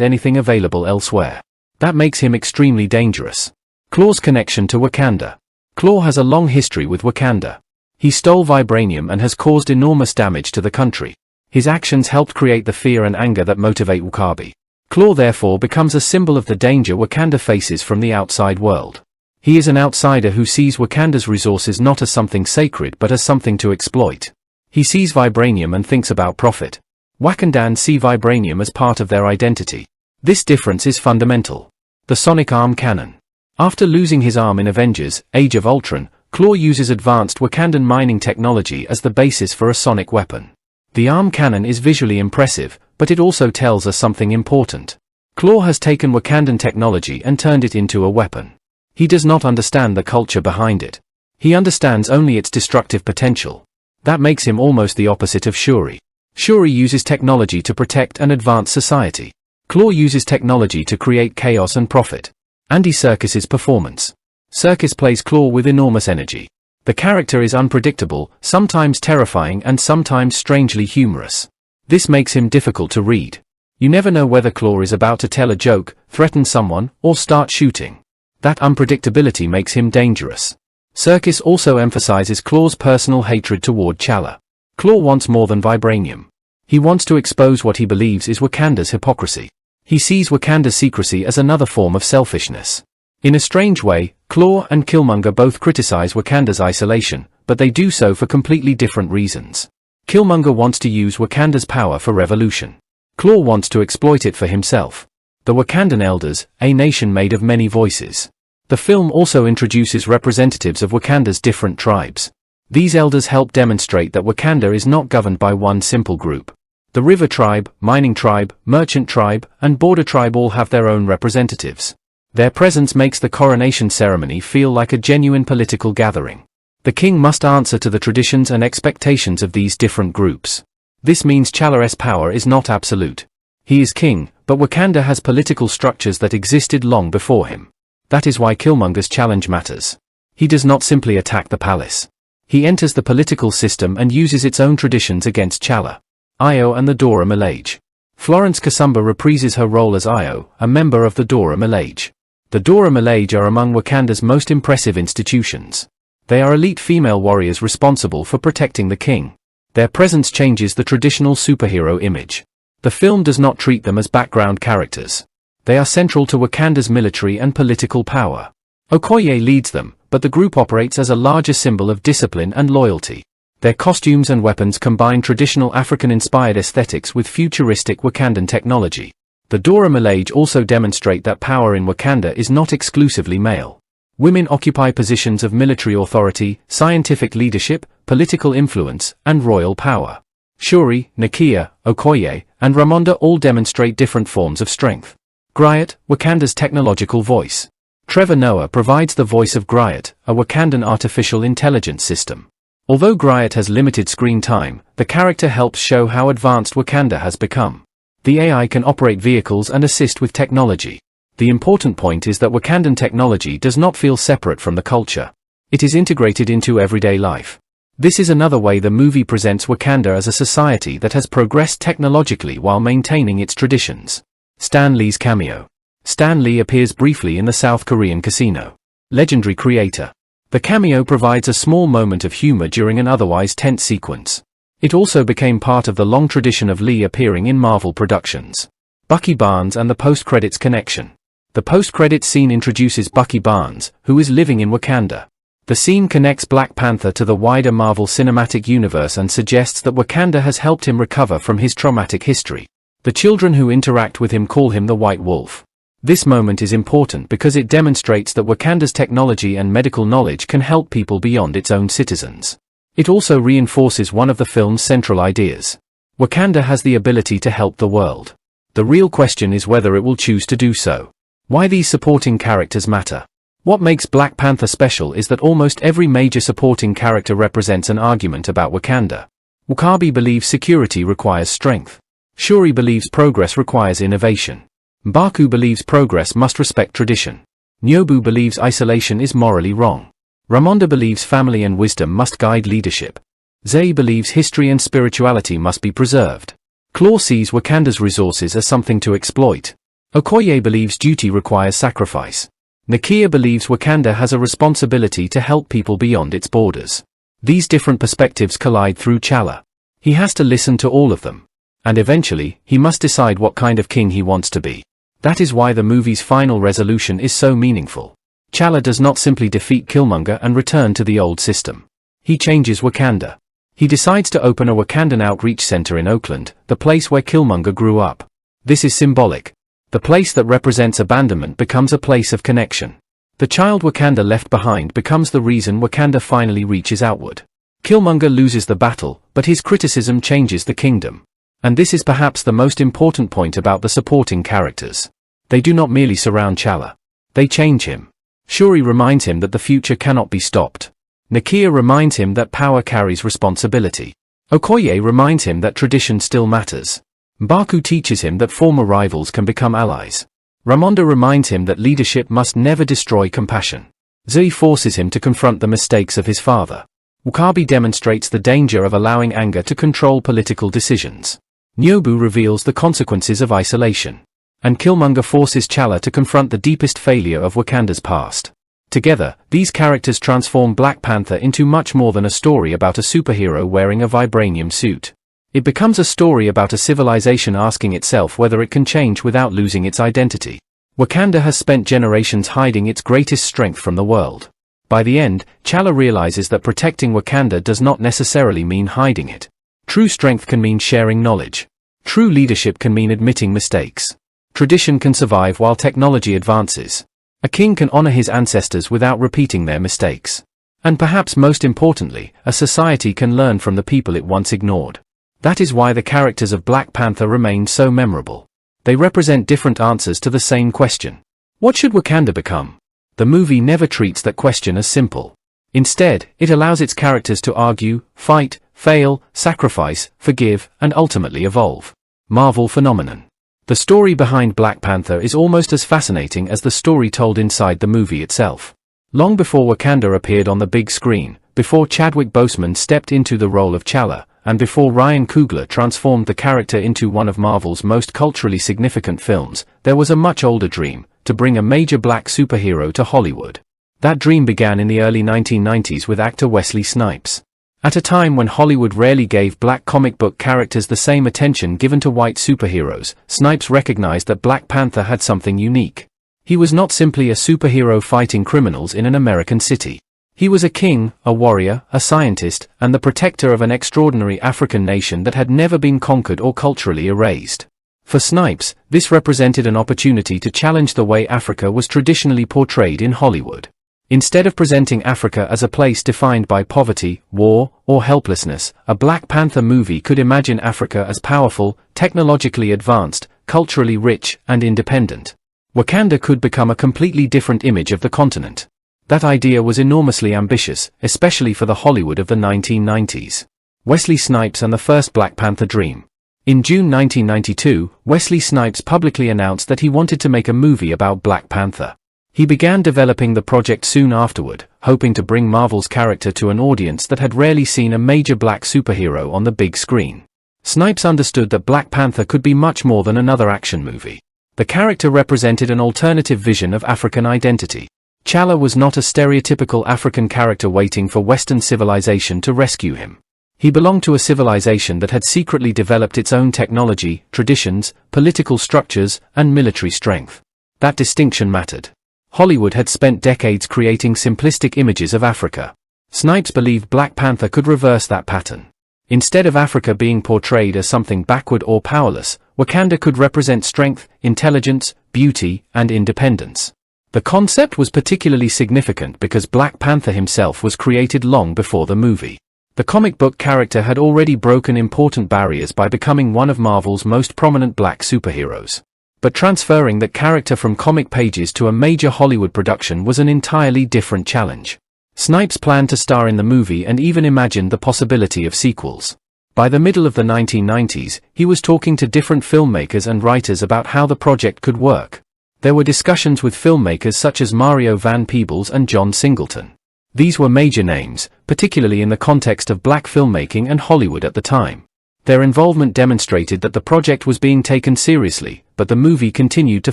anything available elsewhere. That makes him extremely dangerous. Klaue's connection to Wakanda. Klaue has a long history with Wakanda. He stole vibranium and has caused enormous damage to the country. His actions helped create the fear and anger that motivate W'Kabi. Klaue therefore becomes a symbol of the danger Wakanda faces from the outside world. He is an outsider who sees Wakanda's resources not as something sacred but as something to exploit. He sees vibranium and thinks about profit. Wakandans see vibranium as part of their identity. This difference is fundamental. The sonic arm cannon. After losing his arm in Avengers: Age of Ultron, Klaue uses advanced Wakandan mining technology as the basis for a sonic weapon. The arm cannon is visually impressive, but it also tells us something important. Klaue has taken Wakandan technology and turned it into a weapon. He does not understand the culture behind it. He understands only its destructive potential. That makes him almost the opposite of Shuri. Shuri uses technology to protect and advance society. Klaue uses technology to create chaos and profit. Andy Serkis's performance. Serkis plays Klaue with enormous energy. The character is unpredictable, sometimes terrifying and sometimes strangely humorous. This makes him difficult to read. You never know whether Klaue is about to tell a joke, threaten someone, or start shooting. That unpredictability makes him dangerous. Serkis also emphasizes Klaue's personal hatred toward T'Challa. Klaue wants more than vibranium. He wants to expose what he believes is Wakanda's hypocrisy. He sees Wakanda's secrecy as another form of selfishness. In a strange way, Klaue and Killmonger both criticize Wakanda's isolation, but they do so for completely different reasons. Killmonger wants to use Wakanda's power for revolution. Klaue wants to exploit it for himself. The Wakandan Elders, a nation made of many voices. The film also introduces representatives of Wakanda's different tribes. These elders help demonstrate that Wakanda is not governed by one simple group. The River Tribe, Mining Tribe, Merchant Tribe, and Border Tribe all have their own representatives. Their presence makes the coronation ceremony feel like a genuine political gathering. The king must answer to the traditions and expectations of these different groups. This means T'Challa's power is not absolute. He is king, but Wakanda has political structures that existed long before him. That is why Killmonger's challenge matters. He does not simply attack the palace. He enters the political system and uses its own traditions against T'Challa. Io and the Dora Milaje. Florence Kasumba reprises her role as Io, a member of the Dora Milaje. The Dora Milaje are among Wakanda's most impressive institutions. They are elite female warriors responsible for protecting the king. Their presence changes the traditional superhero image. The film does not treat them as background characters. They are central to Wakanda's military and political power. Okoye leads them, but the group operates as a larger symbol of discipline and loyalty. Their costumes and weapons combine traditional African-inspired aesthetics with futuristic Wakandan technology. The Dora Milaje also demonstrate that power in Wakanda is not exclusively male. Women occupy positions of military authority, scientific leadership, political influence, and royal power. Shuri, Nakia, Okoye, and Ramonda all demonstrate different forms of strength. Griot, Wakanda's technological voice. Trevor Noah provides the voice of Griot, a Wakandan artificial intelligence system. Although Griot has limited screen time, the character helps show how advanced Wakanda has become. The AI can operate vehicles and assist with technology. The important point is that Wakandan technology does not feel separate from the culture. It is integrated into everyday life. This is another way the movie presents Wakanda as a society that has progressed technologically while maintaining its traditions. Stan Lee's cameo. Stan Lee appears briefly in the South Korean casino. Legendary creator. The cameo provides a small moment of humor during an otherwise tense sequence. It also became part of the long tradition of Lee appearing in Marvel productions. Bucky Barnes and the post-credits connection. The post-credits scene introduces Bucky Barnes, who is living in Wakanda. The scene connects Black Panther to the wider Marvel Cinematic Universe and suggests that Wakanda has helped him recover from his traumatic history. The children who interact with him call him the White Wolf. This moment is important because it demonstrates that Wakanda's technology and medical knowledge can help people beyond its own citizens. It also reinforces one of the film's central ideas. Wakanda has the ability to help the world. The real question is whether it will choose to do so. Why these supporting characters matter. What makes Black Panther special is that almost every major supporting character represents an argument about Wakanda. W'Kabi believes security requires strength. Shuri believes progress requires innovation. M'Baku believes progress must respect tradition. Nyobu believes isolation is morally wrong. Ramonda believes family and wisdom must guide leadership. Zay believes history and spirituality must be preserved. Klaue sees Wakanda's resources as something to exploit. Okoye believes duty requires sacrifice. Nakia believes Wakanda has a responsibility to help people beyond its borders. These different perspectives collide through T'Challa. He has to listen to all of them. And eventually, he must decide what kind of king he wants to be. That is why the movie's final resolution is so meaningful. T'Challa does not simply defeat Killmonger and return to the old system. He changes Wakanda. He decides to open a Wakandan outreach center in Oakland, the place where Killmonger grew up. This is symbolic. The place that represents abandonment becomes a place of connection. The child Wakanda left behind becomes the reason Wakanda finally reaches outward. Killmonger loses the battle, but his criticism changes the kingdom. And this is perhaps the most important point about the supporting characters. They do not merely surround T'Challa. They change him. Shuri reminds him that the future cannot be stopped. Nakia reminds him that power carries responsibility. Okoye reminds him that tradition still matters. M'Baku teaches him that former rivals can become allies. Ramonda reminds him that leadership must never destroy compassion. Zui forces him to confront the mistakes of his father. W'Kabi demonstrates the danger of allowing anger to control political decisions. Nyobu reveals the consequences of isolation. And Killmonger forces T'Challa to confront the deepest failure of Wakanda's past. Together, these characters transform Black Panther into much more than a story about a superhero wearing a vibranium suit. It becomes a story about a civilization asking itself whether it can change without losing its identity. Wakanda has spent generations hiding its greatest strength from the world. By the end, T'Challa realizes that protecting Wakanda does not necessarily mean hiding it. True strength can mean sharing knowledge. True leadership can mean admitting mistakes. Tradition can survive while technology advances. A king can honor his ancestors without repeating their mistakes. And perhaps most importantly, a society can learn from the people it once ignored. That is why the characters of Black Panther remain so memorable. They represent different answers to the same question. What should Wakanda become? The movie never treats that question as simple. Instead, it allows its characters to argue, fight, fail, sacrifice, forgive, and ultimately evolve. Marvel phenomenon. The story behind Black Panther is almost as fascinating as the story told inside the movie itself. Long before Wakanda appeared on the big screen, before Chadwick Boseman stepped into the role of T'Challa, and before Ryan Coogler transformed the character into one of Marvel's most culturally significant films, there was a much older dream, to bring a major black superhero to Hollywood. That dream began in the early 1990s with actor Wesley Snipes. At a time when Hollywood rarely gave black comic book characters the same attention given to white superheroes, Snipes recognized that Black Panther had something unique. He was not simply a superhero fighting criminals in an American city. He was a king, a warrior, a scientist, and the protector of an extraordinary African nation that had never been conquered or culturally erased. For Snipes, this represented an opportunity to challenge the way Africa was traditionally portrayed in Hollywood. Instead of presenting Africa as a place defined by poverty, war, or helplessness, a Black Panther movie could imagine Africa as powerful, technologically advanced, culturally rich, and independent. Wakanda could become a completely different image of the continent. That idea was enormously ambitious, especially for the Hollywood of the 1990s. Wesley Snipes and the first Black Panther dream. In June 1992, Wesley Snipes publicly announced that he wanted to make a movie about Black Panther. He began developing the project soon afterward, hoping to bring Marvel's character to an audience that had rarely seen a major black superhero on the big screen. Snipes understood that Black Panther could be much more than another action movie. The character represented an alternative vision of African identity. T'Challa was not a stereotypical African character waiting for Western civilization to rescue him. He belonged to a civilization that had secretly developed its own technology, traditions, political structures, and military strength. That distinction mattered. Hollywood had spent decades creating simplistic images of Africa. Snipes believed Black Panther could reverse that pattern. Instead of Africa being portrayed as something backward or powerless, Wakanda could represent strength, intelligence, beauty, and independence. The concept was particularly significant because Black Panther himself was created long before the movie. The comic book character had already broken important barriers by becoming one of Marvel's most prominent black superheroes. But transferring that character from comic pages to a major Hollywood production was an entirely different challenge. Snipes planned to star in the movie and even imagined the possibility of sequels. By the middle of the 1990s, he was talking to different filmmakers and writers about how the project could work. There were discussions with filmmakers such as Mario Van Peebles and John Singleton. These were major names, particularly in the context of black filmmaking and Hollywood at the time. Their involvement demonstrated that the project was being taken seriously, but the movie continued to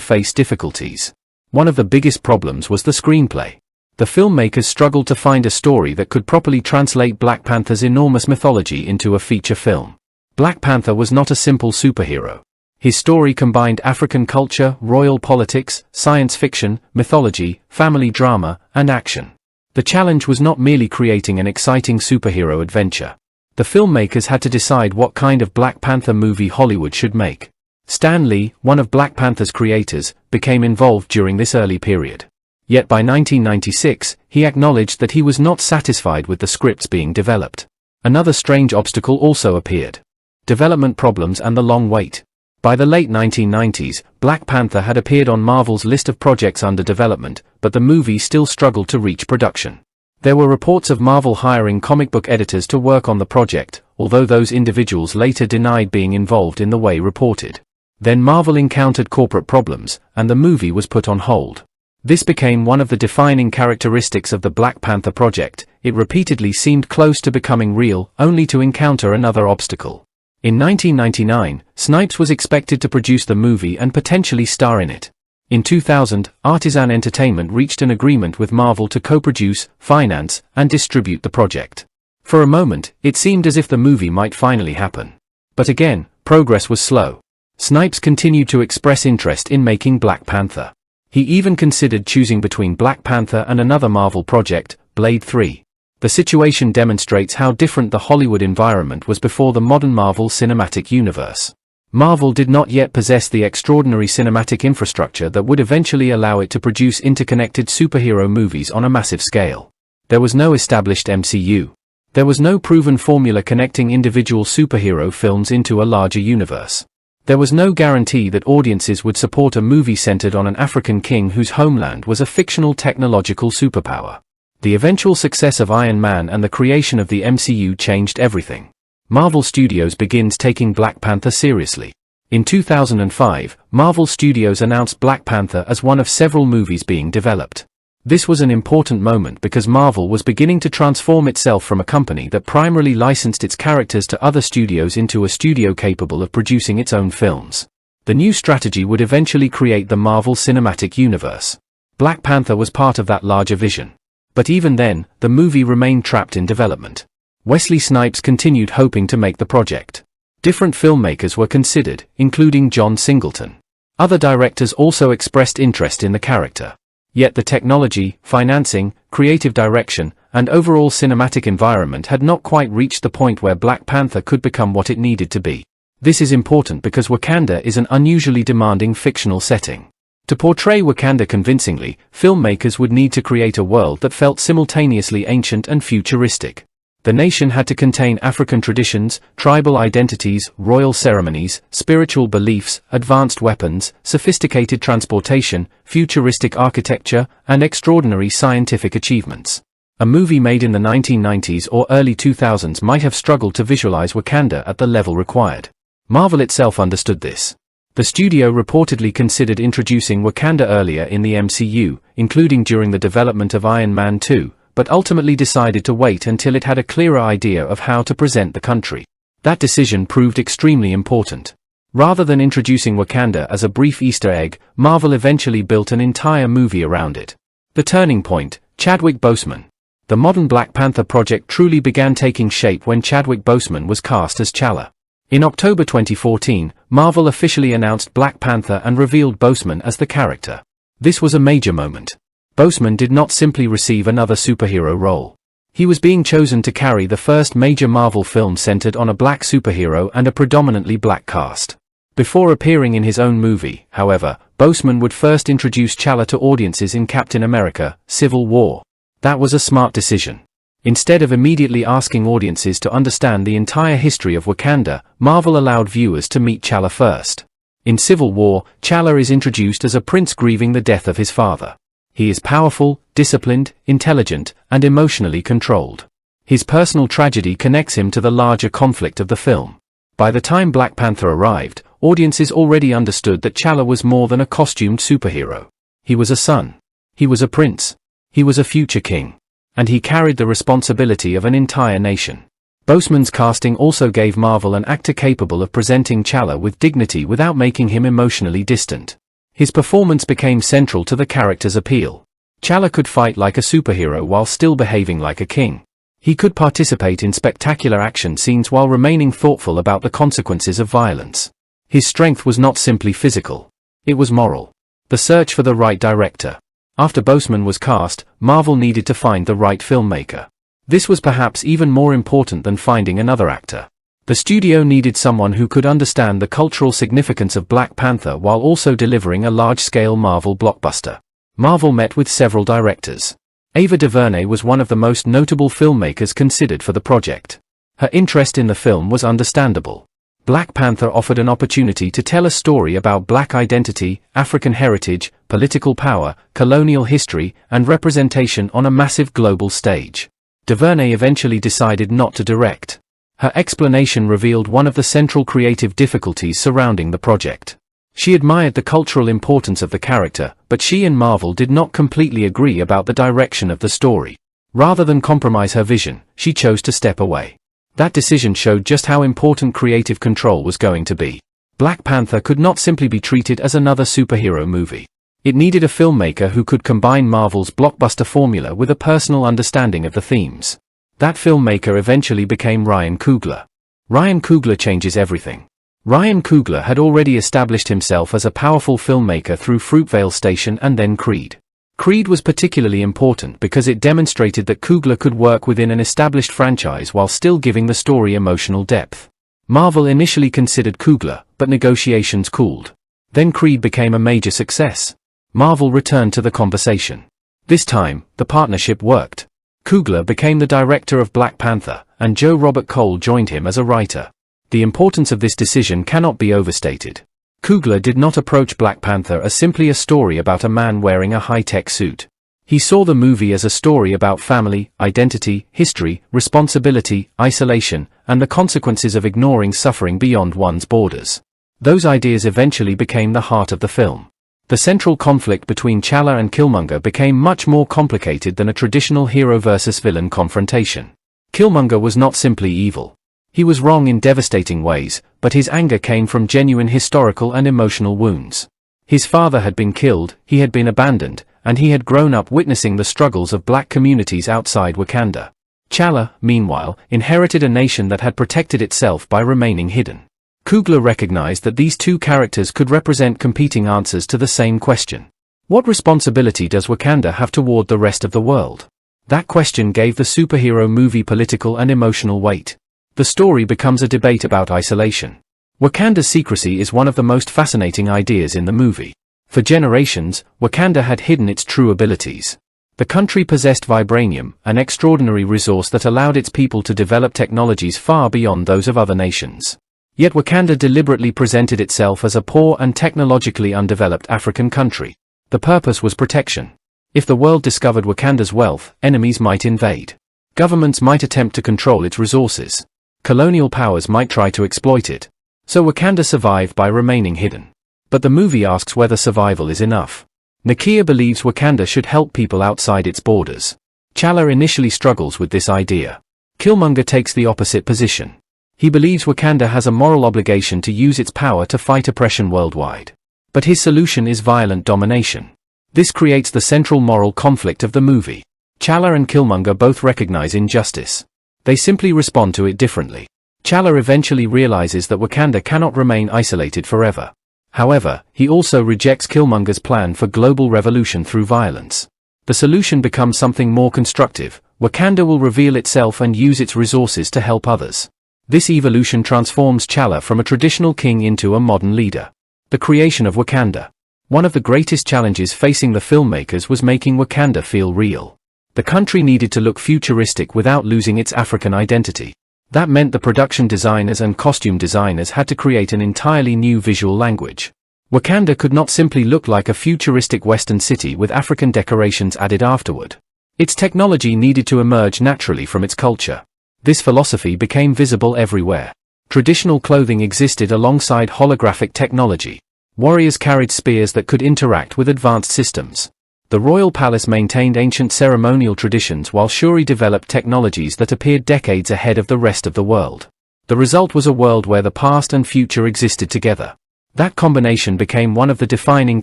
face difficulties. One of the biggest problems was the screenplay. The filmmakers struggled to find a story that could properly translate Black Panther's enormous mythology into a feature film. Black Panther was not a simple superhero. His story combined African culture, royal politics, science fiction, mythology, family drama, and action. The challenge was not merely creating an exciting superhero adventure. The filmmakers had to decide what kind of Black Panther movie Hollywood should make. Stan Lee, one of Black Panther's creators, became involved during this early period. Yet by 1996, he acknowledged that he was not satisfied with the scripts being developed. Another strange obstacle also appeared: development problems and the long wait. By the late 1990s, Black Panther had appeared on Marvel's list of projects under development, but the movie still struggled to reach production. There were reports of Marvel hiring comic book editors to work on the project, although those individuals later denied being involved in the way reported. Then Marvel encountered corporate problems, and the movie was put on hold. This became one of the defining characteristics of the Black Panther project. It repeatedly seemed close to becoming real, only to encounter another obstacle. In 1999, Snipes was expected to produce the movie and potentially star in it. In 2000, Artisan Entertainment reached an agreement with Marvel to co-produce, finance, and distribute the project. For a moment, it seemed as if the movie might finally happen. But again, progress was slow. Snipes continued to express interest in making Black Panther. He even considered choosing between Black Panther and another Marvel project, Blade 3. The situation demonstrates how different the Hollywood environment was before the modern Marvel Cinematic Universe. Marvel did not yet possess the extraordinary cinematic infrastructure that would eventually allow it to produce interconnected superhero movies on a massive scale. There was no established MCU. There was no proven formula connecting individual superhero films into a larger universe. There was no guarantee that audiences would support a movie centered on an African king whose homeland was a fictional technological superpower. The eventual success of Iron Man and the creation of the MCU changed everything. Marvel Studios begins taking Black Panther seriously. In 2005, Marvel Studios announced Black Panther as one of several movies being developed. This was an important moment because Marvel was beginning to transform itself from a company that primarily licensed its characters to other studios into a studio capable of producing its own films. The new strategy would eventually create the Marvel Cinematic Universe. Black Panther was part of that larger vision. But even then, the movie remained trapped in development. Wesley Snipes continued hoping to make the project. Different filmmakers were considered, including John Singleton. Other directors also expressed interest in the character. Yet the technology, financing, creative direction, and overall cinematic environment had not quite reached the point where Black Panther could become what it needed to be. This is important because Wakanda is an unusually demanding fictional setting. To portray Wakanda convincingly, filmmakers would need to create a world that felt simultaneously ancient and futuristic. The nation had to contain African traditions, tribal identities, royal ceremonies, spiritual beliefs, advanced weapons, sophisticated transportation, futuristic architecture, and extraordinary scientific achievements. A movie made in the 1990s or early 2000s might have struggled to visualize Wakanda at the level required. Marvel itself understood this. The studio reportedly considered introducing Wakanda earlier in the MCU, including during the development of Iron Man 2, but ultimately decided to wait until it had a clearer idea of how to present the country. That decision proved extremely important. Rather than introducing Wakanda as a brief Easter egg, Marvel eventually built an entire movie around it. The turning point: Chadwick Boseman. The modern Black Panther project truly began taking shape when Chadwick Boseman was cast as T'Challa. In October 2014, Marvel officially announced Black Panther and revealed Boseman as the character. This was a major moment. Boseman did not simply receive another superhero role. He was being chosen to carry the first major Marvel film centered on a black superhero and a predominantly black cast. Before appearing in his own movie, however, Boseman would first introduce T'Challa to audiences in Captain America: Civil War. That was a smart decision. Instead of immediately asking audiences to understand the entire history of Wakanda, Marvel allowed viewers to meet T'Challa first. In Civil War, T'Challa is introduced as a prince grieving the death of his father. He is powerful, disciplined, intelligent, and emotionally controlled. His personal tragedy connects him to the larger conflict of the film. By the time Black Panther arrived, audiences already understood that T'Challa was more than a costumed superhero. He was a son. He was a prince. He was a future king. And he carried the responsibility of an entire nation. Boseman's casting also gave Marvel an actor capable of presenting T'Challa with dignity without making him emotionally distant. His performance became central to the character's appeal. T'Challa could fight like a superhero while still behaving like a king. He could participate in spectacular action scenes while remaining thoughtful about the consequences of violence. His strength was not simply physical. It was moral. The search for the right director. After Boseman was cast, Marvel needed to find the right filmmaker. This was perhaps even more important than finding another actor. The studio needed someone who could understand the cultural significance of Black Panther while also delivering a large-scale Marvel blockbuster. Marvel met with several directors. Ava DuVernay was one of the most notable filmmakers considered for the project. Her interest in the film was understandable. Black Panther offered an opportunity to tell a story about Black identity, African heritage, political power, colonial history, and representation on a massive global stage. DuVernay eventually decided not to direct. Her explanation revealed one of the central creative difficulties surrounding the project. She admired the cultural importance of the character, but she and Marvel did not completely agree about the direction of the story. Rather than compromise her vision, she chose to step away. That decision showed just how important creative control was going to be. Black Panther could not simply be treated as another superhero movie. It needed a filmmaker who could combine Marvel's blockbuster formula with a personal understanding of the themes. That filmmaker eventually became Ryan Coogler. Ryan Coogler changes everything. Ryan Coogler had already established himself as a powerful filmmaker through Fruitvale Station and then Creed. Creed was particularly important because it demonstrated that Coogler could work within an established franchise while still giving the story emotional depth. Marvel initially considered Coogler, but negotiations cooled. Then Creed became a major success. Marvel returned to the conversation. This time, the partnership worked. Coogler became the director of Black Panther, and Joe Robert Cole joined him as a writer. The importance of this decision cannot be overstated. Coogler did not approach Black Panther as simply a story about a man wearing a high-tech suit. He saw the movie as a story about family, identity, history, responsibility, isolation, and the consequences of ignoring suffering beyond one's borders. Those ideas eventually became the heart of the film. The central conflict between T'Challa and Killmonger became much more complicated than a traditional hero versus villain confrontation. Killmonger was not simply evil. He was wrong in devastating ways, but his anger came from genuine historical and emotional wounds. His father had been killed, he had been abandoned, and he had grown up witnessing the struggles of black communities outside Wakanda. T'Challa, meanwhile, inherited a nation that had protected itself by remaining hidden. Coogler recognized that these two characters could represent competing answers to the same question. What responsibility does Wakanda have toward the rest of the world? That question gave the superhero movie political and emotional weight. The story becomes a debate about isolation. Wakanda's secrecy is one of the most fascinating ideas in the movie. For generations, Wakanda had hidden its true abilities. The country possessed vibranium, an extraordinary resource that allowed its people to develop technologies far beyond those of other nations. Yet Wakanda deliberately presented itself as a poor and technologically undeveloped African country. The purpose was protection. If the world discovered Wakanda's wealth, enemies might invade. Governments might attempt to control its resources. Colonial powers might try to exploit it. So Wakanda survived by remaining hidden. But the movie asks whether survival is enough. Nakia believes Wakanda should help people outside its borders. T'Challa initially struggles with this idea. Killmonger takes the opposite position. He believes Wakanda has a moral obligation to use its power to fight oppression worldwide. But his solution is violent domination. This creates the central moral conflict of the movie. T'Challa and Killmonger both recognize injustice. They simply respond to it differently. T'Challa eventually realizes that Wakanda cannot remain isolated forever. However, he also rejects Killmonger's plan for global revolution through violence. The solution becomes something more constructive. Wakanda will reveal itself and use its resources to help others. This evolution transforms T'Challa from a traditional king into a modern leader. The creation of Wakanda. One of the greatest challenges facing the filmmakers was making Wakanda feel real. The country needed to look futuristic without losing its African identity. That meant the production designers and costume designers had to create an entirely new visual language. Wakanda could not simply look like a futuristic Western city with African decorations added afterward. Its technology needed to emerge naturally from its culture. This philosophy became visible everywhere. Traditional clothing existed alongside holographic technology. Warriors carried spears that could interact with advanced systems. The royal palace maintained ancient ceremonial traditions while Shuri developed technologies that appeared decades ahead of the rest of the world. The result was a world where the past and future existed together. That combination became one of the defining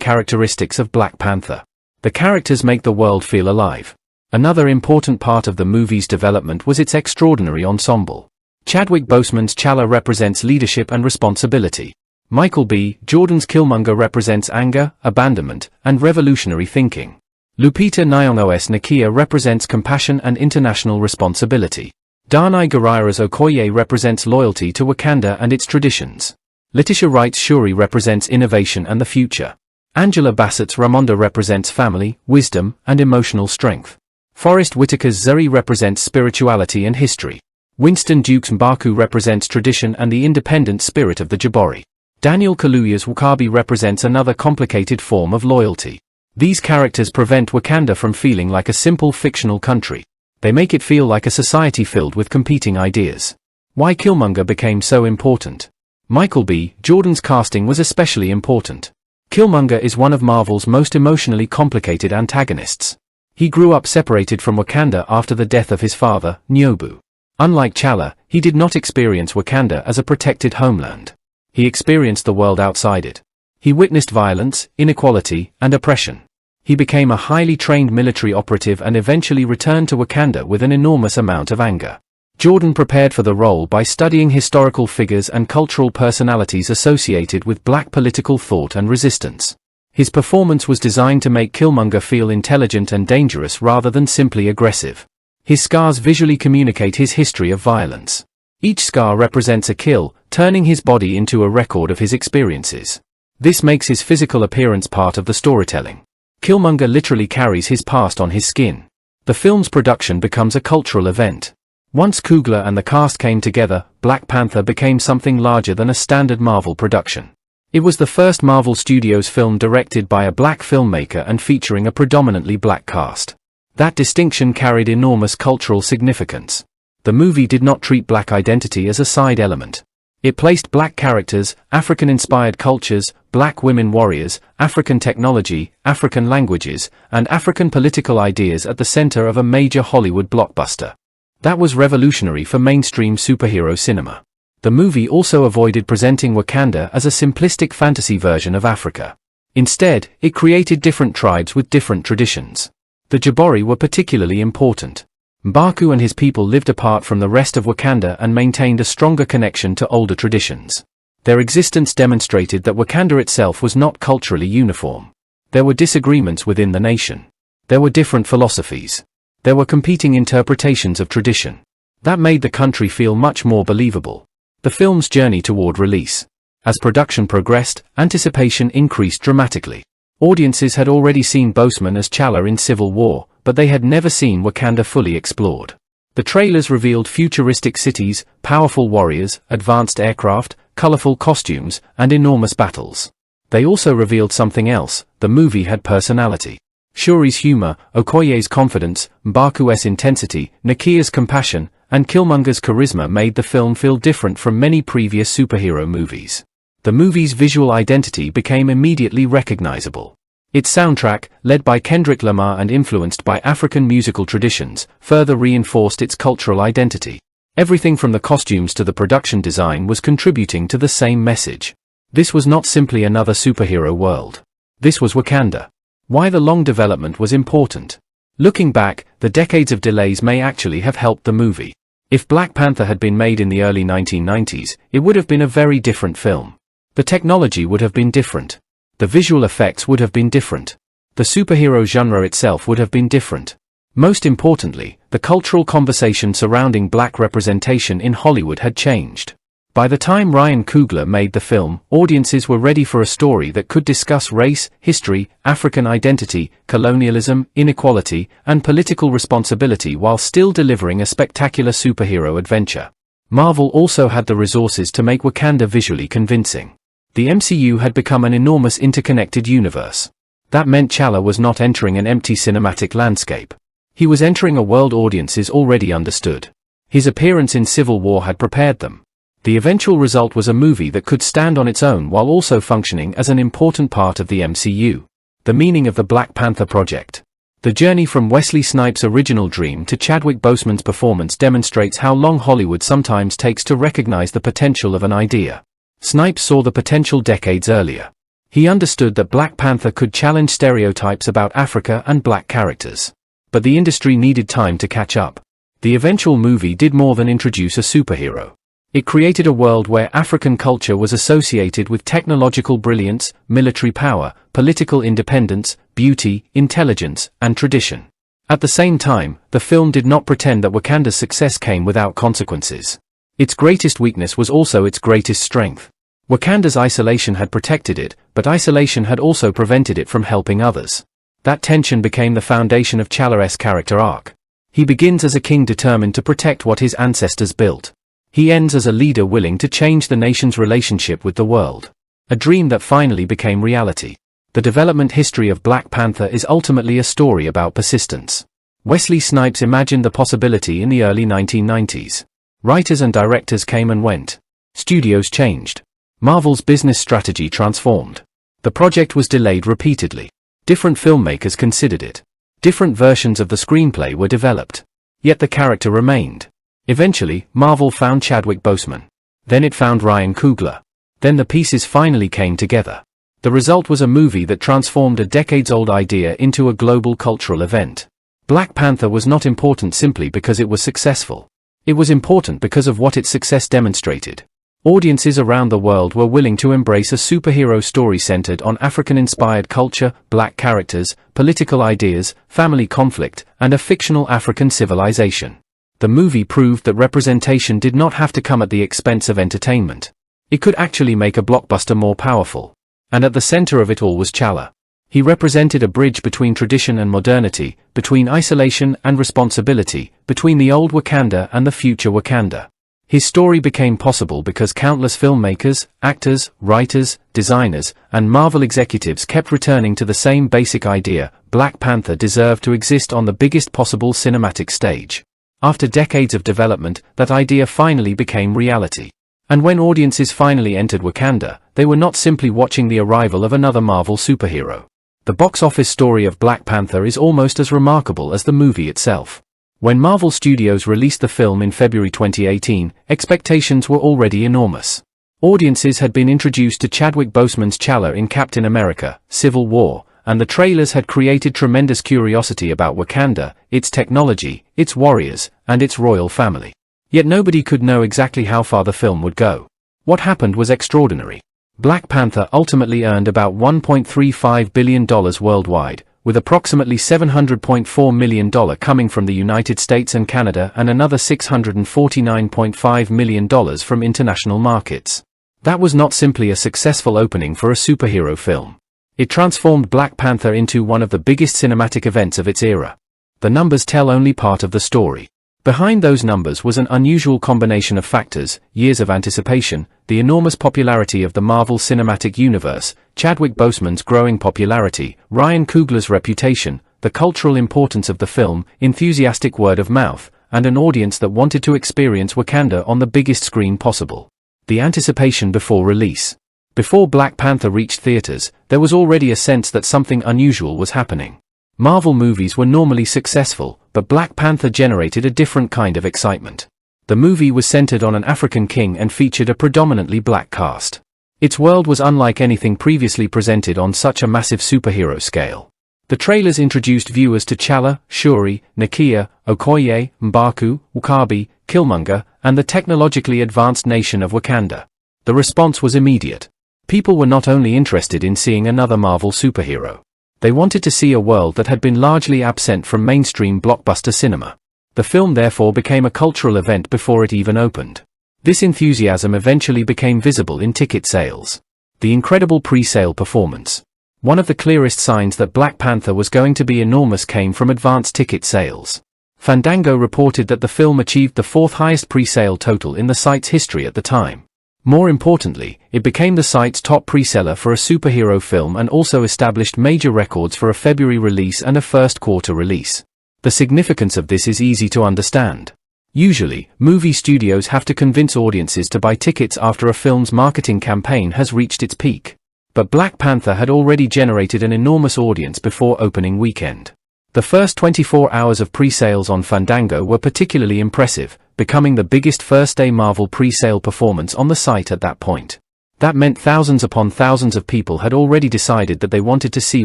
characteristics of Black Panther. The characters make the world feel alive. Another important part of the movie's development was its extraordinary ensemble. Chadwick Boseman's T'Challa represents leadership and responsibility. Michael B. Jordan's Killmonger represents anger, abandonment, and revolutionary thinking. Lupita Nyong'o's Nakia represents compassion and international responsibility. Danai Gurira's Okoye represents loyalty to Wakanda and its traditions. Letitia Wright's Shuri represents innovation and the future. Angela Bassett's Ramonda represents family, wisdom, and emotional strength. Forrest Whitaker's Zuri represents spirituality and history. Winston Duke's M'Baku represents tradition and the independent spirit of the Jabari. Daniel Kaluuya's W'Kabi represents another complicated form of loyalty. These characters prevent Wakanda from feeling like a simple fictional country. They make it feel like a society filled with competing ideas. Why Killmonger became so important? Michael B. Jordan's casting was especially important. Killmonger is one of Marvel's most emotionally complicated antagonists. He grew up separated from Wakanda after the death of his father, Nyobu. Unlike T'Challa, he did not experience Wakanda as a protected homeland. He experienced the world outside it. He witnessed violence, inequality, and oppression. He became a highly trained military operative and eventually returned to Wakanda with an enormous amount of anger. Jordan prepared for the role by studying historical figures and cultural personalities associated with Black political thought and resistance. His performance was designed to make Killmonger feel intelligent and dangerous rather than simply aggressive. His scars visually communicate his history of violence. Each scar represents a kill, turning his body into a record of his experiences. This makes his physical appearance part of the storytelling. Killmonger literally carries his past on his skin. The film's production becomes a cultural event. Once Coogler and the cast came together, Black Panther became something larger than a standard Marvel production. It was the first Marvel Studios film directed by a black filmmaker and featuring a predominantly black cast. That distinction carried enormous cultural significance. The movie did not treat black identity as a side element. It placed black characters, African-inspired cultures, black women warriors, African technology, African languages, and African political ideas at the center of a major Hollywood blockbuster. That was revolutionary for mainstream superhero cinema. The movie also avoided presenting Wakanda as a simplistic fantasy version of Africa. Instead, it created different tribes with different traditions. The Jabari were particularly important. M'Baku and his people lived apart from the rest of Wakanda and maintained a stronger connection to older traditions. Their existence demonstrated that Wakanda itself was not culturally uniform. There were disagreements within the nation. There were different philosophies. There were competing interpretations of tradition. That made the country feel much more believable. The film's journey toward release. As production progressed, anticipation increased dramatically. Audiences had already seen Boseman as T'Challa in Civil War, but they had never seen Wakanda fully explored. The trailers revealed futuristic cities, powerful warriors, advanced aircraft, colorful costumes, and enormous battles. They also revealed something else: the movie had personality. Shuri's humor, Okoye's confidence, M'Baku's intensity, Nakia's compassion, and Killmonger's charisma made the film feel different from many previous superhero movies. The movie's visual identity became immediately recognizable. Its soundtrack, led by Kendrick Lamar and influenced by African musical traditions, further reinforced its cultural identity. Everything from the costumes to the production design was contributing to the same message. This was not simply another superhero world. This was Wakanda. Why the long development was important. Looking back, the decades of delays may actually have helped the movie. If Black Panther had been made in the early 1990s, it would have been a very different film. The technology would have been different. The visual effects would have been different. The superhero genre itself would have been different. Most importantly, the cultural conversation surrounding black representation in Hollywood had changed. By the time Ryan Coogler made the film, audiences were ready for a story that could discuss race, history, African identity, colonialism, inequality, and political responsibility while still delivering a spectacular superhero adventure. Marvel also had the resources to make Wakanda visually convincing. The MCU had become an enormous interconnected universe. That meant T'Challa was not entering an empty cinematic landscape. He was entering a world audiences already understood. His appearance in Civil War had prepared them. The eventual result was a movie that could stand on its own while also functioning as an important part of the MCU. The meaning of the Black Panther project. The journey from Wesley Snipes' original dream to Chadwick Boseman's performance demonstrates how long Hollywood sometimes takes to recognize the potential of an idea. Snipes saw the potential decades earlier. He understood that Black Panther could challenge stereotypes about Africa and black characters. But the industry needed time to catch up. The eventual movie did more than introduce a superhero. It created a world where African culture was associated with technological brilliance, military power, political independence, beauty, intelligence, and tradition. At the same time, the film did not pretend that Wakanda's success came without consequences. Its greatest weakness was also its greatest strength. Wakanda's isolation had protected it, but isolation had also prevented it from helping others. That tension became the foundation of T'Challa's character arc. He begins as a king determined to protect what his ancestors built. He ends as a leader willing to change the nation's relationship with the world. A dream that finally became reality. The development history of Black Panther is ultimately a story about persistence. Wesley Snipes imagined the possibility in the early 1990s. Writers and directors came and went. Studios changed. Marvel's business strategy transformed. The project was delayed repeatedly. Different filmmakers considered it. Different versions of the screenplay were developed. Yet the character remained. Eventually, Marvel found Chadwick Boseman. Then it found Ryan Coogler. Then the pieces finally came together. The result was a movie that transformed a decades-old idea into a global cultural event. Black Panther was not important simply because it was successful. It was important because of what its success demonstrated. Audiences around the world were willing to embrace a superhero story centered on African-inspired culture, black characters, political ideas, family conflict, and a fictional African civilization. The movie proved that representation did not have to come at the expense of entertainment. It could actually make a blockbuster more powerful. And at the center of it all was T'Challa. He represented a bridge between tradition and modernity, between isolation and responsibility, between the old Wakanda and the future Wakanda. His story became possible because countless filmmakers, actors, writers, designers, and Marvel executives kept returning to the same basic idea: Black Panther deserved to exist on the biggest possible cinematic stage. After decades of development, that idea finally became reality. And when audiences finally entered Wakanda, they were not simply watching the arrival of another Marvel superhero. The box office story of Black Panther is almost as remarkable as the movie itself. When Marvel Studios released the film in February 2018, expectations were already enormous. Audiences had been introduced to Chadwick Boseman's T'Challa in Captain America: Civil War, and the trailers had created tremendous curiosity about Wakanda, its technology, its warriors, and its royal family. Yet nobody could know exactly how far the film would go. What happened was extraordinary. Black Panther ultimately earned about $1.35 billion worldwide, with approximately $700.4 million coming from the United States and Canada and another $649.5 million from international markets. That was not simply a successful opening for a superhero film. It transformed Black Panther into one of the biggest cinematic events of its era. The numbers tell only part of the story. Behind those numbers was an unusual combination of factors: years of anticipation, the enormous popularity of the Marvel Cinematic Universe, Chadwick Boseman's growing popularity, Ryan Coogler's reputation, the cultural importance of the film, enthusiastic word of mouth, and an audience that wanted to experience Wakanda on the biggest screen possible. The anticipation before release. Before Black Panther reached theaters, there was already a sense that something unusual was happening. Marvel movies were normally successful, but Black Panther generated a different kind of excitement. The movie was centered on an African king and featured a predominantly black cast. Its world was unlike anything previously presented on such a massive superhero scale. The trailers introduced viewers to T'Challa, Shuri, Nakia, Okoye, M'Baku, W'Kabi, Killmonger, and the technologically advanced nation of Wakanda. The response was immediate. People were not only interested in seeing another Marvel superhero. They wanted to see a world that had been largely absent from mainstream blockbuster cinema. The film therefore became a cultural event before it even opened. This enthusiasm eventually became visible in ticket sales. The incredible pre-sale performance. One of the clearest signs that Black Panther was going to be enormous came from advanced ticket sales. Fandango reported that the film achieved the fourth highest pre-sale total in the site's history at the time. More importantly, it became the site's top pre-seller for a superhero film and also established major records for a February release and a first quarter release. The significance of this is easy to understand. Usually, movie studios have to convince audiences to buy tickets after a film's marketing campaign has reached its peak. But Black Panther had already generated an enormous audience before opening weekend. The first 24 hours of pre-sales on Fandango were particularly impressive, becoming the biggest first-day Marvel pre-sale performance on the site at that point. That meant thousands upon thousands of people had already decided that they wanted to see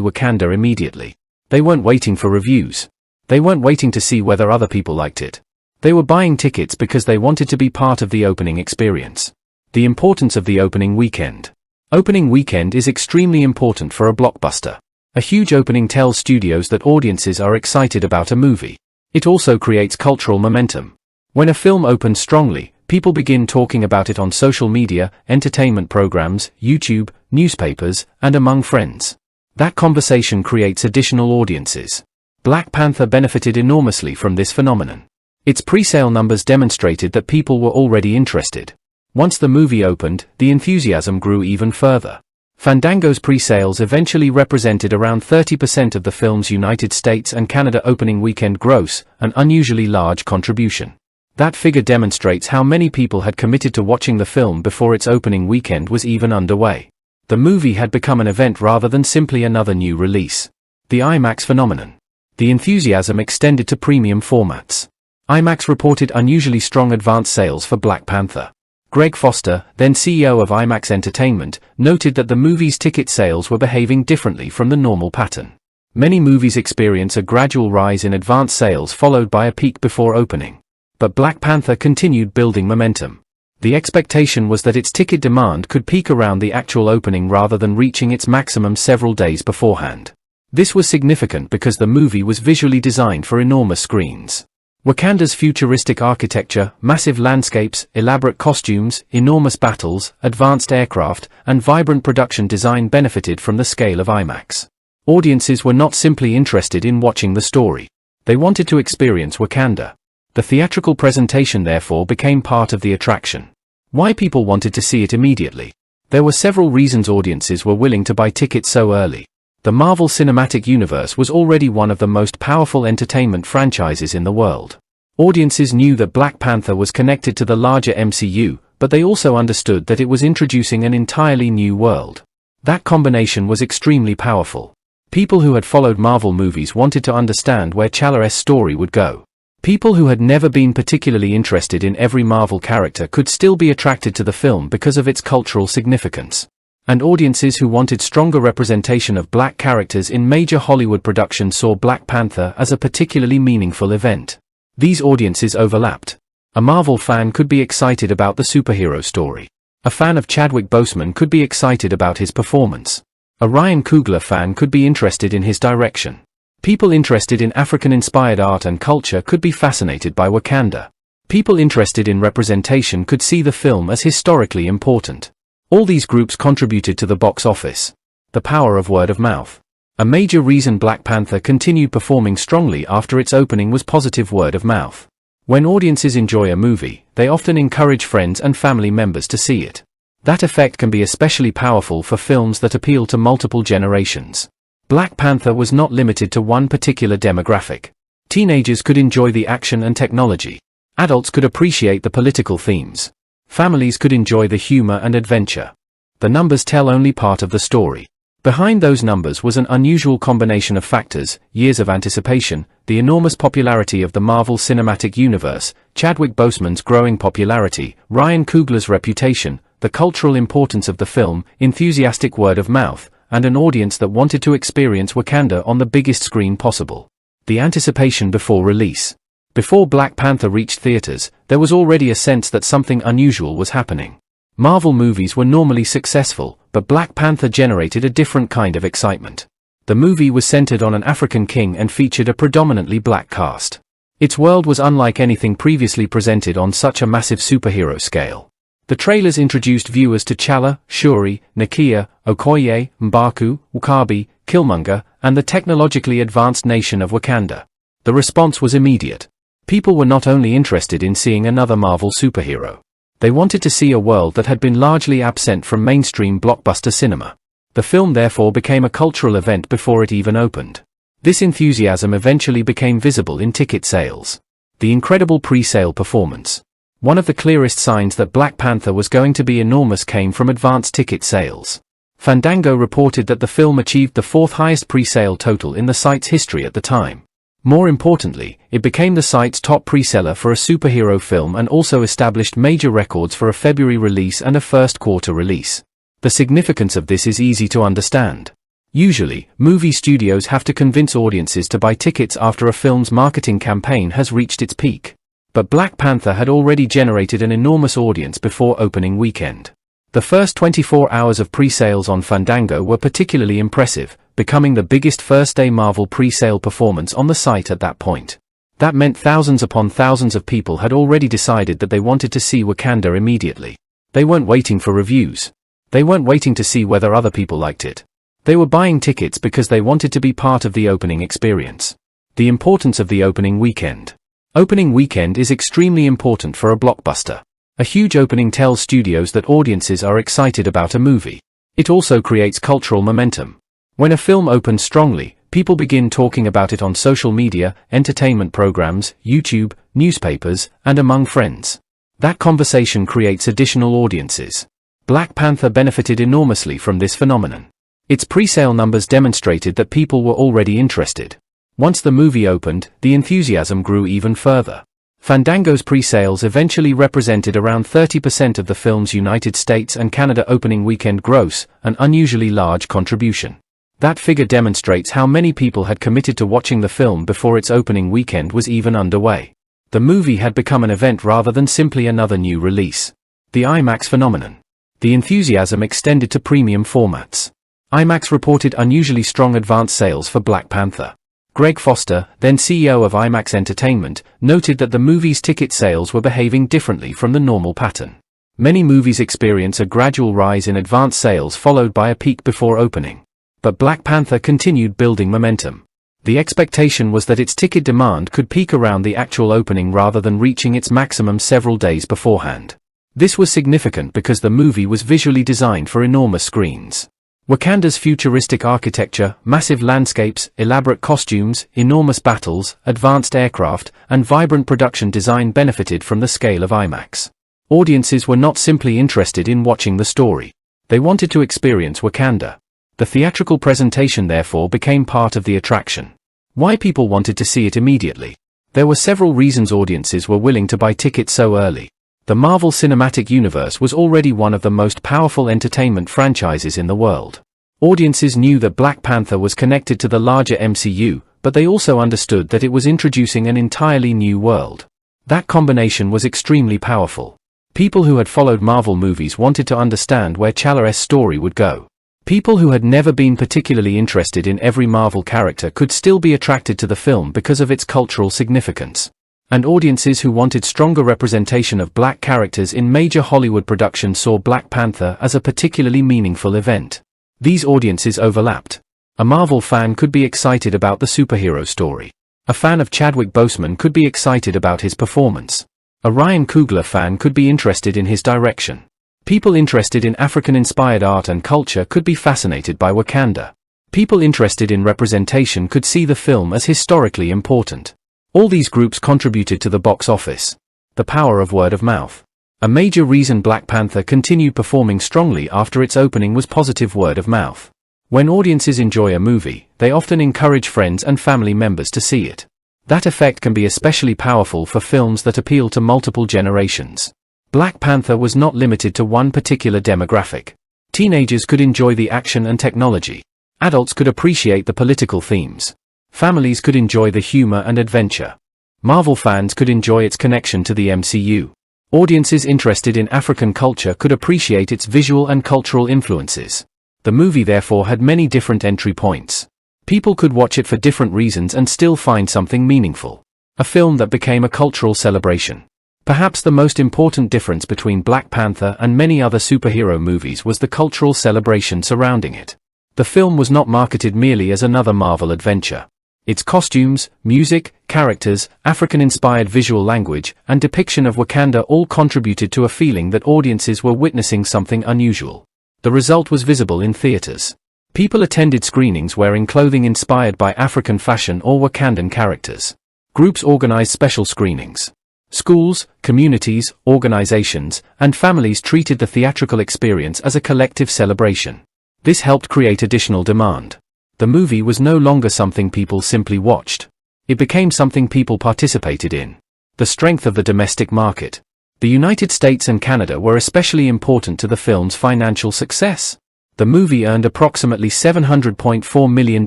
Wakanda immediately. They weren't waiting for reviews. They weren't waiting to see whether other people liked it. They were buying tickets because they wanted to be part of the opening experience. The importance of the opening weekend. Opening weekend is extremely important for a blockbuster. A huge opening tells studios that audiences are excited about a movie. It also creates cultural momentum. When a film opens strongly, people begin talking about it on social media, entertainment programs, YouTube, newspapers, and among friends. That conversation creates additional audiences. Black Panther benefited enormously from this phenomenon. Its pre-sale numbers demonstrated that people were already interested. Once the movie opened, the enthusiasm grew even further. Fandango's pre-sales eventually represented around 30% of the film's United States and Canada opening weekend gross, an unusually large contribution. That figure demonstrates how many people had committed to watching the film before its opening weekend was even underway. The movie had become an event rather than simply another new release. The IMAX phenomenon. The enthusiasm extended to premium formats. IMAX reported unusually strong advance sales for Black Panther. Greg Foster, then CEO of IMAX Entertainment, noted that the movie's ticket sales were behaving differently from the normal pattern. Many movies experience a gradual rise in advance sales followed by a peak before opening. But Black Panther continued building momentum. The expectation was that its ticket demand could peak around the actual opening rather than reaching its maximum several days beforehand. This was significant because the movie was visually designed for enormous screens. Wakanda's futuristic architecture, massive landscapes, elaborate costumes, enormous battles, advanced aircraft, and vibrant production design benefited from the scale of IMAX. Audiences were not simply interested in watching the story. They wanted to experience Wakanda. The theatrical presentation therefore became part of the attraction. Why people wanted to see it immediately? There were several reasons audiences were willing to buy tickets so early. The Marvel Cinematic Universe was already one of the most powerful entertainment franchises in the world. Audiences knew that Black Panther was connected to the larger MCU, but they also understood that it was introducing an entirely new world. That combination was extremely powerful. People who had followed Marvel movies wanted to understand where T'Challa's story would go. People who had never been particularly interested in every Marvel character could still be attracted to the film because of its cultural significance. And audiences who wanted stronger representation of black characters in major Hollywood productions saw Black Panther as a particularly meaningful event. These audiences overlapped. A Marvel fan could be excited about the superhero story. A fan of Chadwick Boseman could be excited about his performance. A Ryan Coogler fan could be interested in his direction. People interested in African-inspired art and culture could be fascinated by Wakanda. People interested in representation could see the film as historically important. All these groups contributed to the box office. The power of word of mouth. A major reason Black Panther continued performing strongly after its opening was positive word of mouth. When audiences enjoy a movie, they often encourage friends and family members to see it. That effect can be especially powerful for films that appeal to multiple generations. Black Panther was not limited to one particular demographic. Teenagers could enjoy the action and technology. Adults could appreciate the political themes. Families could enjoy the humor and adventure. The numbers tell only part of the story. Behind those numbers was an unusual combination of factors: years of anticipation, the enormous popularity of the Marvel Cinematic Universe, Chadwick Boseman's growing popularity, Ryan Coogler's reputation, the cultural importance of the film, enthusiastic word of mouth, and an audience that wanted to experience Wakanda on the biggest screen possible. The anticipation before release. Before Black Panther reached theaters, there was already a sense that something unusual was happening. Marvel movies were normally successful, but Black Panther generated a different kind of excitement. The movie was centered on an African king and featured a predominantly black cast. Its world was unlike anything previously presented on such a massive superhero scale. The trailers introduced viewers to T'Challa, Shuri, Nakia, Okoye, M'Baku, W'Kabi, Killmonger, and the technologically advanced nation of Wakanda. The response was immediate. People were not only interested in seeing another Marvel superhero. They wanted to see a world that had been largely absent from mainstream blockbuster cinema. The film therefore became a cultural event before it even opened. This enthusiasm eventually became visible in ticket sales. The incredible pre-sale performance. One of the clearest signs that Black Panther was going to be enormous came from advance ticket sales. Fandango reported that the film achieved the fourth highest pre-sale total in the site's history at the time. More importantly, it became the site's top pre-seller for a superhero film and also established major records for a February release and a first quarter release. The significance of this is easy to understand. Usually, movie studios have to convince audiences to buy tickets after a film's marketing campaign has reached its peak. But Black Panther had already generated an enormous audience before opening weekend. The first 24 hours of pre-sales on Fandango were particularly impressive, becoming the biggest first-day Marvel pre-sale performance on the site at that point. That meant thousands upon thousands of people had already decided that they wanted to see Wakanda immediately. They weren't waiting for reviews. They weren't waiting to see whether other people liked it. They were buying tickets because they wanted to be part of the opening experience. The importance of the opening weekend. Opening weekend is extremely important for a blockbuster. A huge opening tells studios that audiences are excited about a movie. It also creates cultural momentum. When a film opens strongly, people begin talking about it on social media, entertainment programs, YouTube, newspapers, and among friends. That conversation creates additional audiences. Black Panther benefited enormously from this phenomenon. Its pre-sale numbers demonstrated that people were already interested. Once the movie opened, the enthusiasm grew even further. Fandango's pre-sales eventually represented around 30% of the film's United States and Canada opening weekend gross, an unusually large contribution. That figure demonstrates how many people had committed to watching the film before its opening weekend was even underway. The movie had become an event rather than simply another new release. The IMAX phenomenon. The enthusiasm extended to premium formats. IMAX reported unusually strong advance sales for Black Panther. Greg Foster, then CEO of IMAX Entertainment, noted that the movie's ticket sales were behaving differently from the normal pattern. Many movies experience a gradual rise in advance sales followed by a peak before opening. But Black Panther continued building momentum. The expectation was that its ticket demand could peak around the actual opening rather than reaching its maximum several days beforehand. This was significant because the movie was visually designed for enormous screens. Wakanda's futuristic architecture, massive landscapes, elaborate costumes, enormous battles, advanced aircraft, and vibrant production design benefited from the scale of IMAX. Audiences were not simply interested in watching the story. They wanted to experience Wakanda. The theatrical presentation therefore became part of the attraction. Why people wanted to see it immediately? There were several reasons audiences were willing to buy tickets so early. The Marvel Cinematic Universe was already one of the most powerful entertainment franchises in the world. Audiences knew that Black Panther was connected to the larger MCU, but they also understood that it was introducing an entirely new world. That combination was extremely powerful. People who had followed Marvel movies wanted to understand where T'Challa's story would go. People who had never been particularly interested in every Marvel character could still be attracted to the film because of its cultural significance. And audiences who wanted stronger representation of black characters in major Hollywood productions saw Black Panther as a particularly meaningful event. These audiences overlapped. A Marvel fan could be excited about the superhero story. A fan of Chadwick Boseman could be excited about his performance. A Ryan Coogler fan could be interested in his direction. People interested in African-inspired art and culture could be fascinated by Wakanda. People interested in representation could see the film as historically important. All these groups contributed to the box office. The power of word of mouth. A major reason Black Panther continued performing strongly after its opening was positive word of mouth. When audiences enjoy a movie, they often encourage friends and family members to see it. That effect can be especially powerful for films that appeal to multiple generations. Black Panther was not limited to one particular demographic. Teenagers could enjoy the action and technology. Adults could appreciate the political themes. Families could enjoy the humor and adventure. Marvel fans could enjoy its connection to the MCU. Audiences interested in African culture could appreciate its visual and cultural influences. The movie therefore had many different entry points. People could watch it for different reasons and still find something meaningful. A film that became a cultural celebration. Perhaps the most important difference between Black Panther and many other superhero movies was the cultural celebration surrounding it. The film was not marketed merely as another Marvel adventure. Its costumes, music, characters, African-inspired visual language, and depiction of Wakanda all contributed to a feeling that audiences were witnessing something unusual. The result was visible in theaters. People attended screenings wearing clothing inspired by African fashion or Wakandan characters. Groups organized special screenings. Schools, communities, organizations, and families treated the theatrical experience as a collective celebration. This helped create additional demand. The movie was no longer something people simply watched. It became something people participated in. The strength of the domestic market. The United States and Canada were especially important to the film's financial success. The movie earned approximately $700.4 million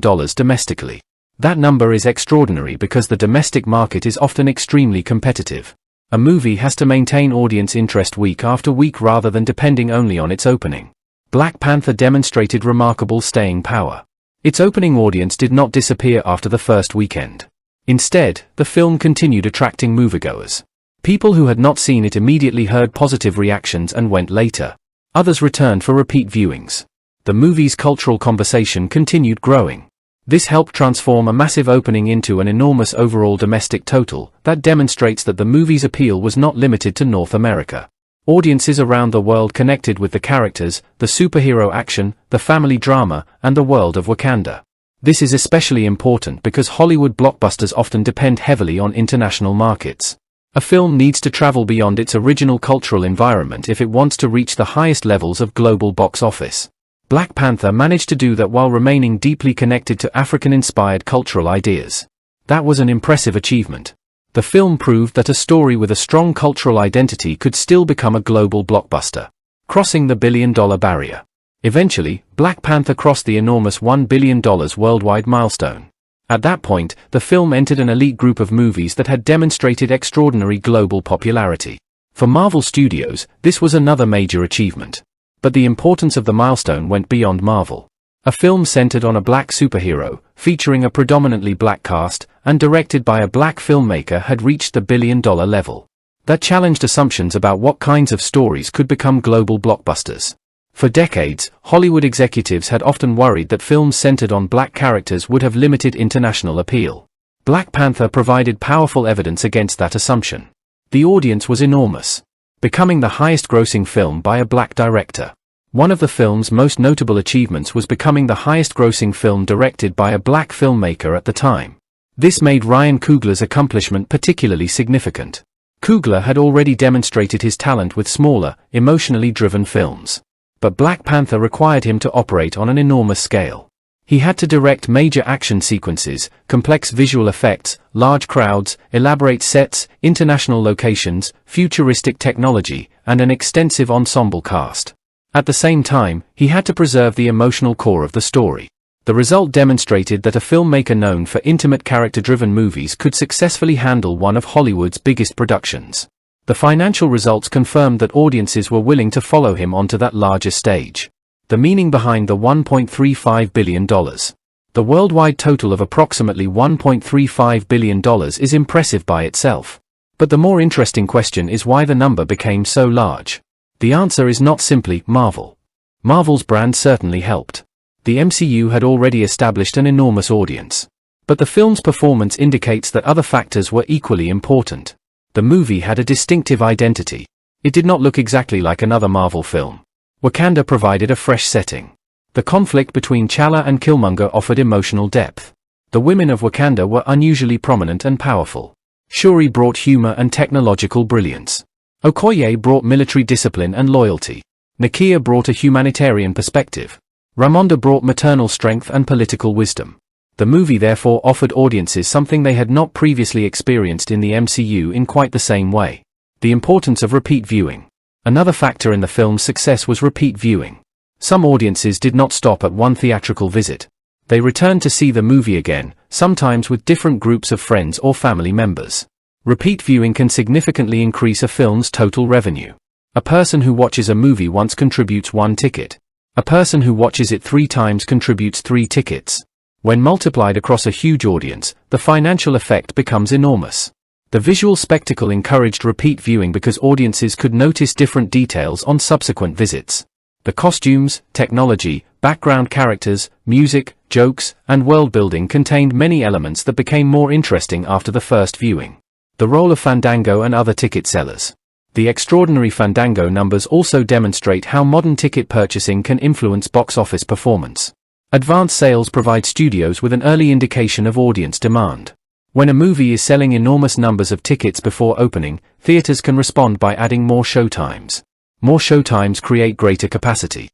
domestically. That number is extraordinary because the domestic market is often extremely competitive. A movie has to maintain audience interest week after week rather than depending only on its opening. Black Panther demonstrated remarkable staying power. Its opening audience did not disappear after the first weekend. Instead, the film continued attracting moviegoers. People who had not seen it immediately heard positive reactions and went later. Others returned for repeat viewings. The movie's cultural conversation continued growing. This helped transform a massive opening into an enormous overall domestic total that demonstrates that the movie's appeal was not limited to North America. Audiences around the world connected with the characters, the superhero action, the family drama, and the world of Wakanda. This is especially important because Hollywood blockbusters often depend heavily on international markets. A film needs to travel beyond its original cultural environment if it wants to reach the highest levels of global box office. Black Panther managed to do that while remaining deeply connected to African-inspired cultural ideas. That was an impressive achievement. The film proved that a story with a strong cultural identity could still become a global blockbuster, crossing the billion-dollar barrier. Eventually, Black Panther crossed the enormous $1 billion worldwide milestone. At that point, the film entered an elite group of movies that had demonstrated extraordinary global popularity. For Marvel Studios, this was another major achievement. But the importance of the milestone went beyond Marvel. A film centered on a black superhero, featuring a predominantly black cast, and directed by a black filmmaker had reached the billion-dollar level. That challenged assumptions about what kinds of stories could become global blockbusters. For decades, Hollywood executives had often worried that films centered on black characters would have limited international appeal. Black Panther provided powerful evidence against that assumption. The audience was enormous, becoming the highest-grossing film by a black director. One of the film's most notable achievements was becoming the highest-grossing film directed by a black filmmaker at the time. This made Ryan Coogler's accomplishment particularly significant. Coogler had already demonstrated his talent with smaller, emotionally driven films. But Black Panther required him to operate on an enormous scale. He had to direct major action sequences, complex visual effects, large crowds, elaborate sets, international locations, futuristic technology, and an extensive ensemble cast. At the same time, he had to preserve the emotional core of the story. The result demonstrated that a filmmaker known for intimate character-driven movies could successfully handle one of Hollywood's biggest productions. The financial results confirmed that audiences were willing to follow him onto that larger stage. The meaning behind the $1.35 billion. The worldwide total of approximately $1.35 billion is impressive by itself. But the more interesting question is why the number became so large. The answer is not simply Marvel. Marvel's brand certainly helped. The MCU had already established an enormous audience. But the film's performance indicates that other factors were equally important. The movie had a distinctive identity. It did not look exactly like another Marvel film. Wakanda provided a fresh setting. The conflict between T'Challa and Killmonger offered emotional depth. The women of Wakanda were unusually prominent and powerful. Shuri brought humor and technological brilliance. Okoye brought military discipline and loyalty. Nakia brought a humanitarian perspective. Ramonda brought maternal strength and political wisdom. The movie therefore offered audiences something they had not previously experienced in the MCU in quite the same way. The importance of repeat viewing. Another factor in the film's success was repeat viewing. Some audiences did not stop at one theatrical visit. They returned to see the movie again, sometimes with different groups of friends or family members. Repeat viewing can significantly increase a film's total revenue. A person who watches a movie once contributes 1 ticket. A person who watches it 3 times contributes 3 tickets. When multiplied across a huge audience, the financial effect becomes enormous. The visual spectacle encouraged repeat viewing because audiences could notice different details on subsequent visits. The costumes, technology, background characters, music, jokes, and world-building contained many elements that became more interesting after the first viewing. The role of Fandango and other ticket sellers. The extraordinary Fandango numbers also demonstrate how modern ticket purchasing can influence box office performance. Advance sales provide studios with an early indication of audience demand. When a movie is selling enormous numbers of tickets before opening, theaters can respond by adding more showtimes. More showtimes create greater capacity.